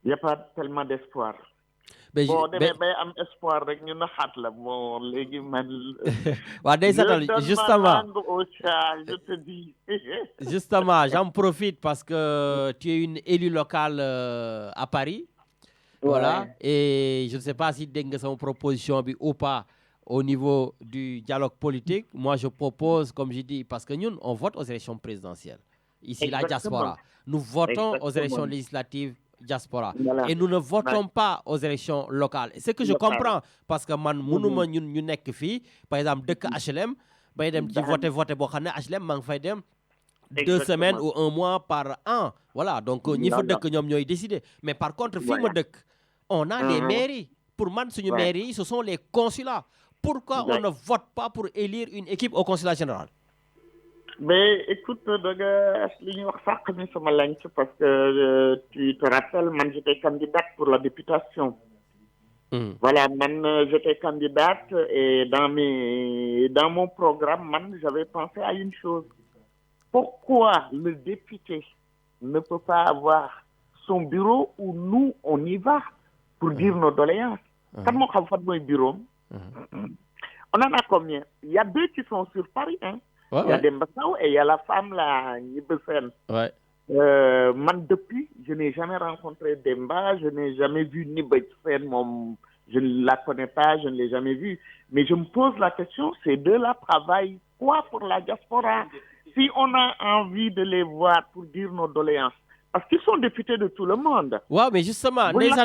il y a pas tellement d'espoir. Bon, demee bay am espoir rek ñu naxaat la bon léegi man. Waa day satal justement au chat, je te dis. Justement, j'en profite parce que tu es une élue locale à Paris. Voilà, ouais. Et je ne sais pas si dégg nga sama proposition bi ou pas au niveau du dialogue politique. Moi, je propose, comme je dis, parce que nous, on vote aux élections présidentielles. Ici, la diaspora. Nous votons aux élections législatives diaspora. Voilà. Et nous ne votons pas aux élections locales. C'est que je comprends parce que man mënuma ñun ñu nekk fii par exemple dëkk HLM bay dem ci voter boo xam ne HLM maa ngi fay dem 2 semaines ou 1 mois par an. Voilà, donc ñi fa dëkk ñoom ñooy décider. Mais par contre fii ma dëkk on a des mairies. Pour man suñu mairies ce sont les consulats. Pourquoi on ne vote pas pour élire une équipe au consulat général? Mais écoute, parce que tu te rappelles, man, j'étais candidate pour la députation. Voilà, man, j'étais candidate et dans mon programme, man, j'avais pensé à une chose. Pourquoi le député ne peut pas avoir son bureau où nous, on y va pour dire nos doléances? Quand mon bureau, on en a combien? Il y a 2 qui sont sur Paris, hein? Ouais, il y a Dembassao et il y a la femme là, Nibesen. Ouais. Man, depuis, je n'ai jamais rencontré Demba, je n'ai jamais vu Nibesen, je ne la connais pas, je ne l'ai jamais vue. Mais je me pose la question, ces deux-là travaillent quoi pour la diaspora? Si on a envie de les voir pour dire nos doléances, parce qu'ils sont députés de tout le monde. Ouais, mais justement, voilà.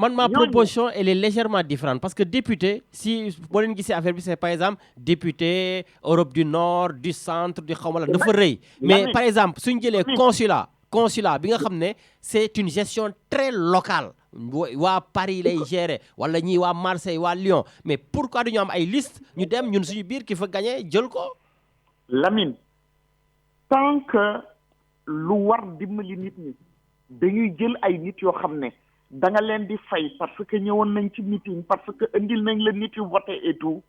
Ma proposition, elle est légèrement différente. Parce que député, si vous voulez c'est par exemple député Europe du Nord, du Centre, du Khamala, de Forêt. Mais par exemple, si on a consulat, c'est une gestion très locale. Wa Paris lay gérer wala ñi wa Marseille wa Lyon, mais pourquoi nous avons une liste ñu dem ñun suñu biir ki fa gagner jël ko? Lamine, tant que lu war dimbali nit ñi dañuy jël ay nit yoo xam ne da nga leen di fay parce que ñëwoon nañ ci meeting, parce que indil nañ la nit yu voté et tout,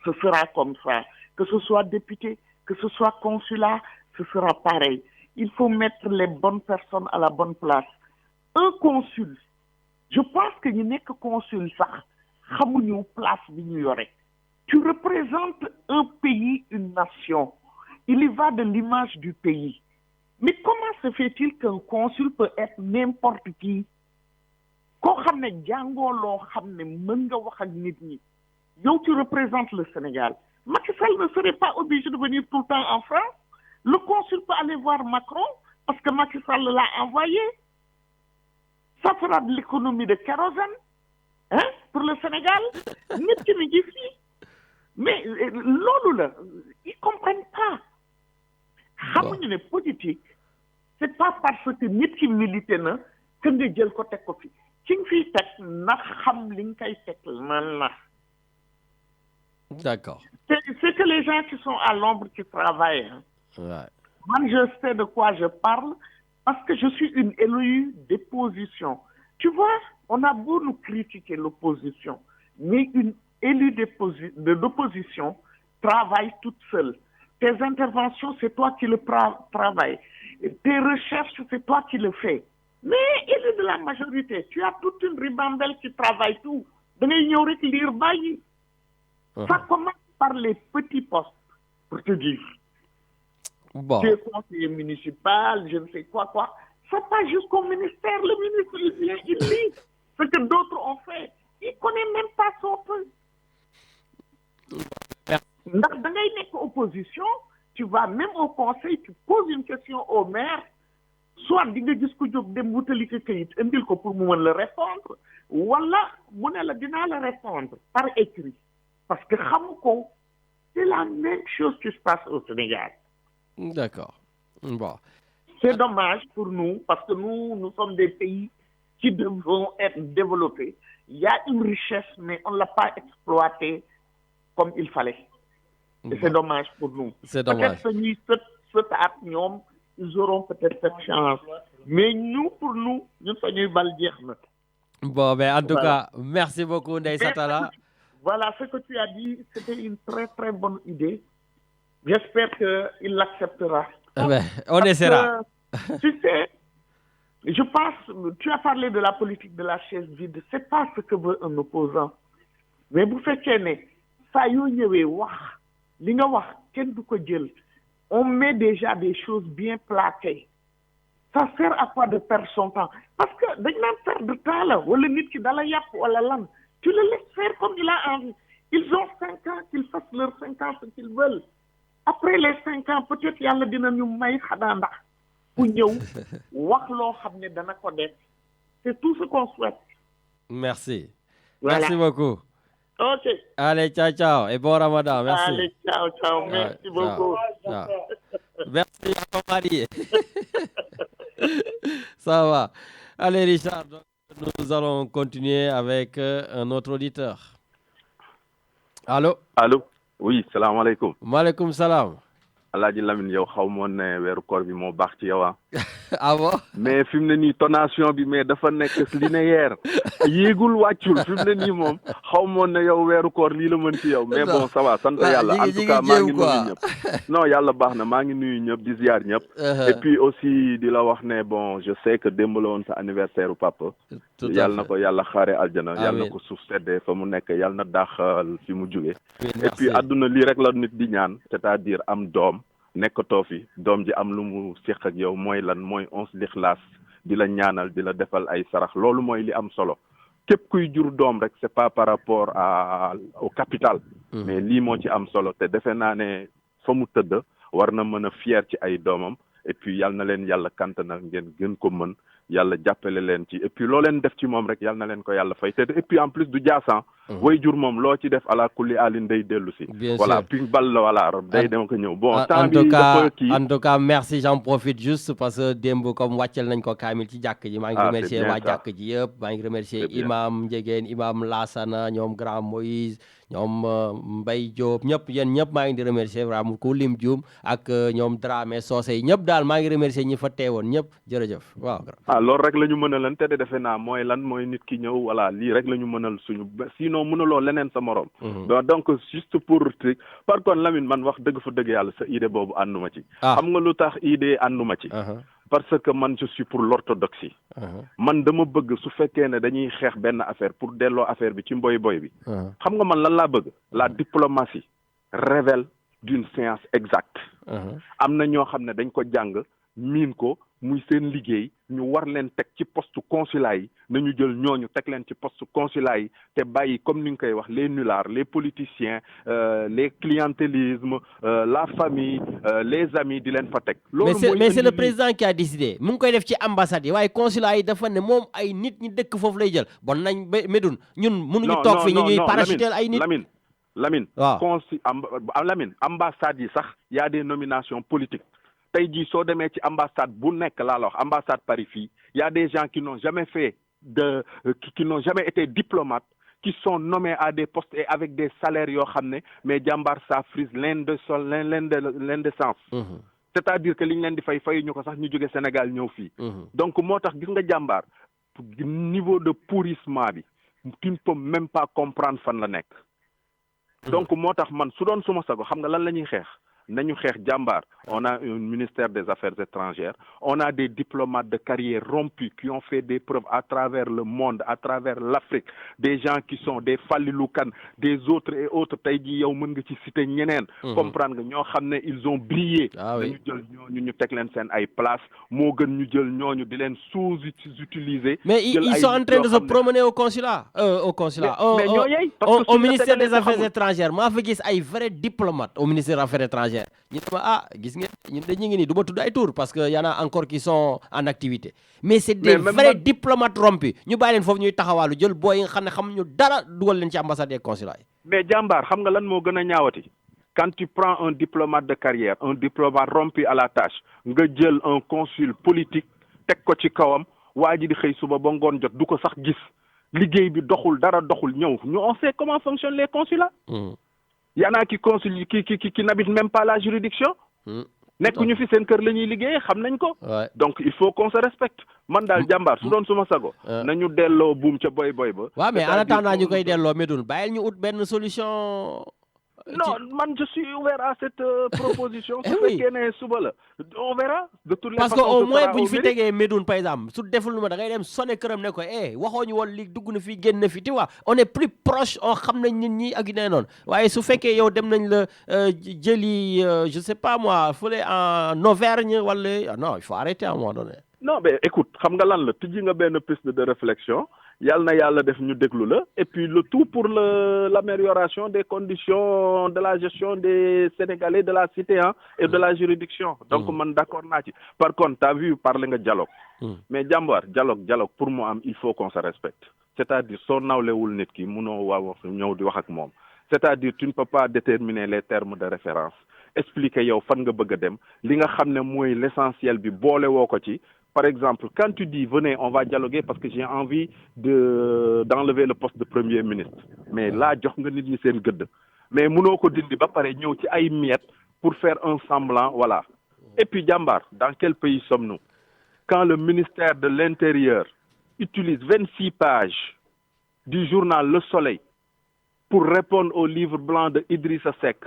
ce sera comme ça. Que ce soit député, que ce soit consulat, ce sera pareil. Il faut mettre les bonnes personnes à la bonne place. Un consul, je pense que ñu nekk consul sax xamuñu place bi ñu yore. Tu représentes un pays, une nation. Il y va de l'image du pays. Mais comment se fait-il qu'un consul peut être n'importe qui? Koo xam ne jàngoo loo xam ne mën nga wax ak nit ñi. Yow tu représentes le Sénégal. Macky Sall ne serait pas obligé de venir tout le temps en France. Le consul peut aller voir Macron parce que Macky Sall l'a envoyé. Ça fera de l'économie de kérosène, hein, pour le Sénégal. Nit ki mi ngi fii. Mais loolu la, ils comprennent pas. Xamuñu ne politique, c'est pas parce que nit ki milité na que nga jël ko teg ko fi. Ki nga fiy teg na xam li nga koy teg lan la. D'accord. C'est que les gens qui sont à l'ombre qui travaillent. Hein. Ouais. Moi, je sais de quoi je parle parce que je suis une élue d'opposition. Tu vois, on a beau nous critiquer l'opposition, mais une élue d'opposition travaille toute seule. Tes interventions, c'est toi qui le travailles. Tes recherches, c'est toi qui le fais. Mais élu de la majorité, tu as toute une ribambelle qui travaille tout. Ça commence par les petits postes, pour te dire. Bon. Tu es conseiller municipal, je ne sais quoi. Ça passe jusqu'au ministère. Le ministre, il vient, il lit ce que d'autres ont fait. Il ne connaît même pas son peu. Dans une opposition, tu vas même au conseil, tu poses une question au maire, soit tu dis que tu as pour le répondre, ou alors, tu le répondre par écrit. Parce que c'est la même chose qui se passe au Sénégal. D'accord. Bon. C'est dommage pour nous, parce que nous sommes des pays qui devront être développés. Il y a une richesse, mais on ne l'a pas exploitée comme il fallait. Et c'est dommage pour nous. C'est dommage. Peut-être ils auront peut-être cette chance. Mais nous, pour nous sommes dire. Bon, mais en tout cas, merci beaucoup, Ndeye Satala. Voilà, ce que tu as dit, c'était une très très bonne idée. J'espère qu'il l'acceptera. On essaiera. Tu sais, je pense, tu as parlé de la politique de la chaise vide. C'est pas ce que veut un opposant. Mais vous faites ça y on met déjà des choses bien placées. Ça sert à quoi de perdre son temps? Parce que dès que perdre de temps là, ou le nid qui dans la yap ou la langue, tu le laisses faire comme il a envie. Ils ont 5 ans, qu'ils fassent leurs 5 ans ce qu'ils veulent. Après les 5 ans, peut-être qu'il y a le dynamisme maïs hadanda. C'est tout ce qu'on souhaite. Merci. Voilà. Merci beaucoup. Ok. Allez, ciao. Et bon Ramadan. Merci. Allez, ciao. Merci beaucoup. Ciao. Merci à ton mari. Ça va. Allez, Richard, nous allons continuer avec un autre auditeur. Allô? Oui, salam alaikum. Maaleykum salam. Alaaji Lamine yow xaw ma woon ne weeru koor bi moo baax ci yow ah. Ah bon? mais fi mu ne nii tonation bi mais dafa nekk linéaire yéegul wàccul fi mu ne nii moom xaw ma woon ne yow weeru koor lii la mën ci yow mais bon ça va sant yàlla en tout cas maa ngi nuyu ñëpp non yàlla baax na maa ngi nuyu ñëpp di ziar ñëpp et puis aussi di la wax ne bon je sais que démb la woon sa anniversaire u papa yàlla na ko yàlla xaare aljana yàlla na ko suuf seddee fa mu nekk yàlla na daaxal fi mu jóge et puis àdduna lii rek la nit di ñaan c'est-à-dire am doom nekkatoo fi doom ji am lu mu séq ak yow mooy lan mooy ons lixlaas di la ñaanal di la defal ay sarax loolu mooy li am solo képp kuy jur doom rek c'est pas par rapport au capital mais lii moo ci am solo te defe naa ne fa mu tëdd war na mën a fier ci ay doomam et puis yal na leen yàlla kantana ngeen gën ko mën yàlla jàppale leen ci et puis loo leen def ci moom rek yal na leen ko yàlla fay te et puis en plus du jaasan way jur moom loo ci def ala kulli alin day dellu si voilà puis bal la voilà day dama ko ñëw bon temps bi dafa kii en tout cas merci j'en profite juste parce que démb comme wàccel nañ ko kaamil ci jàkk ji maa ngi remercier waa jàkk ji yëpp maa ngi remercier imam Njegeen imam Lassana ñoom grand Moïse ñoom Mbaye Diop ñëpp yéen ñëpp maa ngi di remercier vraiment ku lim Dioum ak ñoom Dramé Socé yi ñëpp daal maa ngi remercier ñi fa teewoon ñëpp jërëjëf waaw loolu rek la ñu mën a lan te de defe naa mooy lan mooy nit ki ñëw voilà lii rek la ñu mënal suñu sinon mënuloo leneen sa morom donc juste pour par contre Lamine man wax dëgg fa dëgg yàlla sa idée boobu ànduma ci xam nga lu tax idée ànduma ci parce que man je suis pour l'orthodoxie man dama bëgg su fekkee ne dañuy xeex benn affaire pour delloo affaire bi ci mboy bi xam nga man lan laa bëgg la diplomatie révèle d'une science exacte am na ñoo xam ne dañ ko jàng miin ko muy seen liggéey ñu war leen teg ci poste consulat yi nañu jël ñooñu teg leen ci poste consulat yi te bàyyi comme ni nga koy wax les nullards les politiciens les clientélismes la famille les amis di leen fa teg. loolu mais c'est le président qui a décidé mu ngi koy def ci ambassade yi waaye consulat yi dafa ne moom ay nit ñi dëkk foofu lay jël bon nañ ba Médoune ñun mënuñu toog fi ñu ñuy parachuter ay nit. Lamine waaw Lamine ambassade yi sax y a des nominations politiques. tey jii soo demee ci ambassade bu nekk laa la wax ambassade Paris fii y a des gens qui n'ont jamais fait qui n'ont jamais été diplomates qui sont nommés à des postes et avec des salaires yoo xam ne mais jàmbaar ça frise l'indécence c'est-à-dire que li ñu leen di fay ñu ko sax ñu jóge Sénégal ñëw fii donc moo tax gis nga jàmbaar niveau de pourrissement bi tu ne peux même pas comprendre fan la nekk donc moo tax man su doon suma sago xam nga lan la ñuy xeex nañu xeex jàmbaar on a un ministère des affaires étrangères on a des diplomates de carrière rompus qui ont fait des preuves à travers le monde à travers l'Afrique des gens qui sont des Falilou Kane des autres et autres tey jii yow mën nga ci citer ñeneen comprendre nga ñoo xam ne ils ont brillé dañu jël ñooñu ñu teg leen seen ay place moo gën ñu jël ñooñu di leen sous-utiliser mais ils sont en train de se promener au consulat au ministère des affaires étrangères maa fa gis ay vrais diplomates au ministère des affaires étrangères ñu ne ma gis ngeen ñun de ñu ngi nii du ma tudd ay tour parce que y en a encore qui sont en activité mais c'est des vrais diplomates rompus ñu bàyyi leen foofu ñuy taxawaalu jël booy yi nga xam ne xamuñu dara dugal leen ci ambassade et consulat yi mais jàmbaar xam nga lan moo gën a ñaawati quand tu prends un diplomate de carrière un diplomate rompu à la tâche nga jël un consul politique teg ko ci kawam waa ji di xëy suba ba ngoon jot du ko sax gis liggéey bi doxul dara doxul ñëw ñu on sait comment fonctionnent les consulats y en a qui consul qui n'habitent même pas la juridiction nekkuñu fi seen kër la ñuy liggéey xam nañ ko donc il faut qu'on se respecte man daal jàmbaar su doon suma sago nañu delloo buum ca boy ba waaw mais en attendant ñu koy delloo Médoune bàyyil ñu ut benn solution non man je suis ouvert à cette proposition su fekkee ne suba la on verra de toutes les façons parce que au moins bu ñu fi tegee Médoune par exemple su deful nu ma da ngay dem sonné këram ne ko waxoo ñu woon li dugg na fi génn na fi tu vois on est plus proche on xam nañ nit ñi ak yu ne noonu waaye su fekkee yow dem nañ la jëli je sais pas moi fële en Auvergne wala non il faut arrêter à un moment donné non mais écoute xam nga lan la tijji nga benn piste de réflexion yàlla na yàlla def ñu déglu la et puis le tout pour l'amélioration des conditions de la gestion des Sénégalais de la cité et de la juridiction donc man d'accord naa ci par contre t'as vu parler nga dialogue mais jàmbaar dialogue pour mu am il faut qu'on se respecte c'est-à-dire soo nawlewul nit ki munoo waaw ñëw di wax ak moom c'est-à-dire tu ne peux pas déterminer les termes de référence expliquer yow fan nga bëgg a dem li nga xam ne mooy l'essentiel bi boole woo ko ci. Par exemple, quand tu dis venez, on va dialoguer parce que j'ai envie d'enlever le poste de Premier ministre. Mais là, jox nga nit ñi seen gëdd. Mais mënoo ko dindi ba pare ñëw ci ay miettes pour faire un semblant, voilà. Et puis, Djambar, dans quel pays sommes-nous? Quand le ministère de l'Intérieur utilise 26 pages du journal Le Soleil pour répondre au livre blanc de Idrissa Seck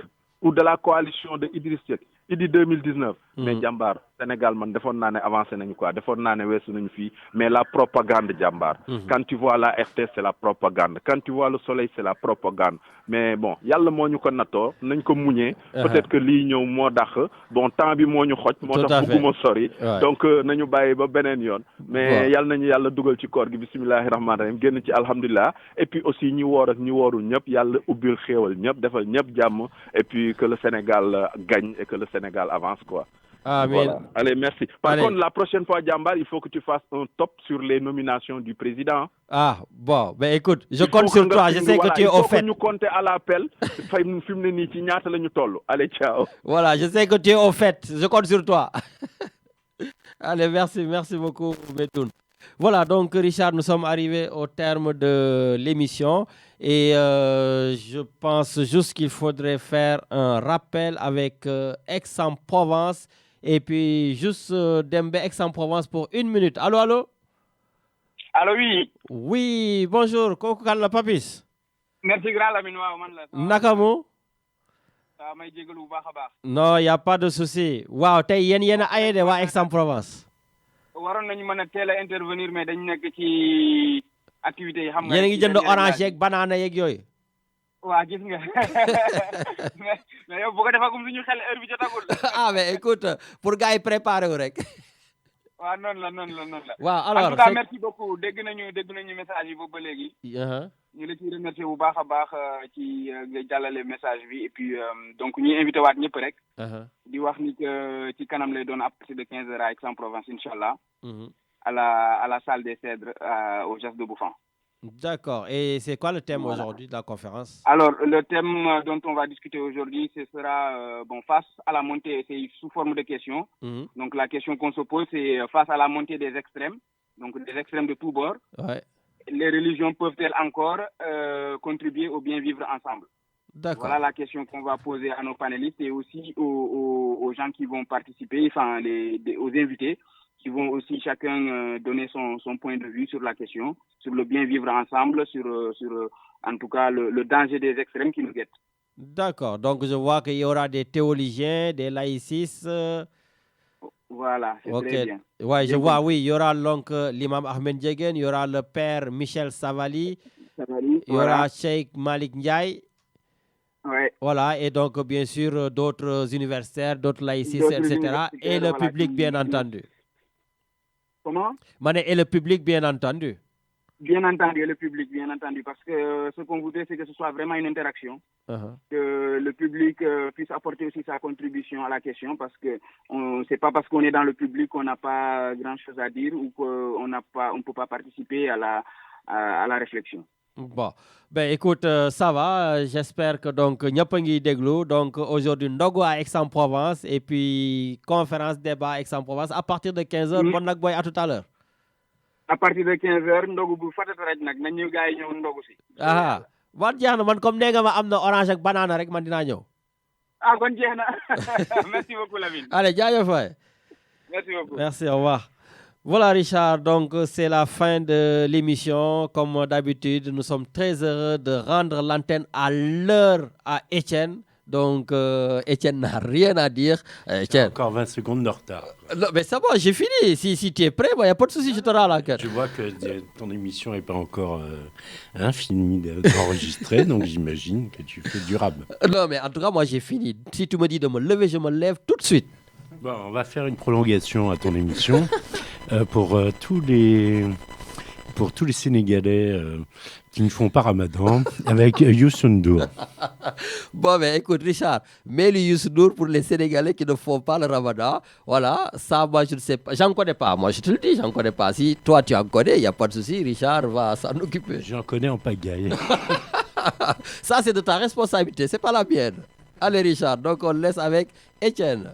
ou de la coalition de Idriss Seck, il dit 2019. Mais Djambar, Sénégal, man, defoon naa ne avancé nañu quoi, defoon naa ne weesu nañu fii, mais la propagande, Djambar. Quand tu vois la RTS, c'est la propagande. Quand tu vois Le Soleil, c'est la propagande. Mais bon, yàlla moo ñu ko nattoo, nañ ko muñee. Peut-être que lii ñëw moo dax. Bon, temps bi moo ñu xoj, moo tax bëgguma sori. Donc nañu bàyyi ba beneen yoon. Mais yàlla nañu yàlla dugal ci koor gi bismillahi rahmaani rahim, génn ci alhamdulillah. Et puis aussi ñi woor ak ñi woorul ñëpp, yàlla ubbil xéewal ñëpp, defal ñëpp jàmm. Et puis que le Sénégal gagne et que le Sénégal avance, quoi. Amen. Voilà. Allez, merci. Par contre, la prochaine fois, Djambar, il faut que tu fasses un top sur les nominations du président. Ah, bon, ben écoute, je compte sur toi, je sais que tu es au fait. Il faut que nous compter à l'appel. Allez, ciao. Voilà, je sais que tu es au fait, je compte sur toi. Allez, merci beaucoup, Metoun. Voilà, donc Richard, nous sommes arrivés au terme de l'émission et je pense juste qu'il faudrait faire un rappel avec Aix-en-Provence et puis juste Dembe Aix-en-Provence pour 1 minute. Allô? Allô, oui. Oui, bonjour, kooku kan la Papis? Merci grand Lamine, waaw man la. Naka mu? May jégalu bu baax a baax. Non, y a pas de souci. Waaw, tey yéen a aye de waa Aix-en-Provence. Waroon nañu mën a teel a intervenir mais dañu nekk ci activités yi xam nga. Yéen a ngi jënd orange yeeg banana yeeg yooyu. waa gis nga mais yow bu ko defagum suñu xel heure bi jotagul. Ah mais écoute pour gars yi préparer wu rek. waaw noonu la. waaw alors en tout cas merci beaucoup dégg nañu message yi boobu ba léegi. ñu la ciy remercier bu baax a baax ci nga jàllale message bi et puis donc ñuy invité waat ñëpp rek. di wax ni que ci kanam lay doon à partir de 15h à Aix-en-Provence inchallah. à la salle des Cèdres au Jas de Bouffan. D'accord. Et c'est quoi le thème aujourd'hui de la conférence? Alors, le thème dont on va discuter aujourd'hui, ce sera face à la montée, c'est sous forme de questions. Donc, la question qu'on se pose, c'est face à la montée des extrêmes, donc des extrêmes de tous bords. Les religions peuvent-elles encore contribuer au bien vivre ensemble? D'accord. Voilà la question qu'on va poser à nos panélistes et aussi aux gens qui vont participer, enfin, aux invités, qui vont aussi chacun donner son point de vue sur la question, sur le bien vivre ensemble, sur en tout cas le danger des extrêmes qui nous guettent. D'accord, donc je vois qu'il y aura des théologiens, des laïcistes. Voilà, c'est très bien. Ouais, je vois, oui, il y aura donc l'imam Ahmed Djegen, il y aura le père Michel Savali, il y aura Cheikh Malik Ndiaye. Ouais. Voilà, et donc bien sûr d'autres universitaires, d'autres laïcistes, etc. Et le public, bien entendu. Comment? Et le public, bien entendu. Bien entendu, le public, bien entendu, parce que ce qu'on voudrait, c'est que ce soit vraiment une interaction, que le public puisse apporter aussi sa contribution à la question, parce que c'est pas parce qu'on est dans le public qu'on n'a pas grand-chose à dire ou qu'on ne peut pas participer à la réflexion. Bon, ben écoute, ça va, j'espère que donc ñëpp a ngi déglu, donc aujourd'hui ndogu à Aix-en-Provence et puis conférence débat à Aix-en-Provence à partir de 15h. Bon nag boy, à tout à l'heure. À partir de 15h ndogu bu fatata rek nag nañu gaay ñëw ndogu si. Ah, wan jeex na man comme nee nga ma am na orange ak banana rek man dinaa ñëw. Ah kon jeex na. Merci beaucoup Lamine. Allez, jaajëf waay. Merci beaucoup. Merci, au revoir. Voilà Richard, donc c'est la fin de l'émission. Comme d'habitude, nous sommes très heureux de rendre l'antenne à l'heure à Étienne. Donc Étienne n'a rien à dire. Étienne. Encore 20 secondes de retard. Non, mais ça va, j'ai fini. Si tu es prêt, il n'y a pas de souci, je te rends la carte. Tu vois que ton émission n'est pas encore finie d'enregistrer, donc j'imagine que tu fais durable. Non, mais en tout cas, moi j'ai fini. Si tu me dis de me lever, je me lève tout de suite. Bon, on va faire une prolongation à ton émission pour tous les Sénégalais qui ne font pas Ramadan avec Youssou N'Dour. Bon, mais écoute, Richard, mets le Youssou N'Dour pour les Sénégalais qui ne font pas le Ramadan. Voilà, ça, moi, je ne sais pas. J'en connais pas. Moi, je te le dis, j'en connais pas. Si toi, tu en connais, il n'y a pas de souci. Richard va s'en occuper. J'en connais en pagaille. Ça, c'est de ta responsabilité. C'est pas la mienne. Allez, Richard, donc on laisse avec Étienne.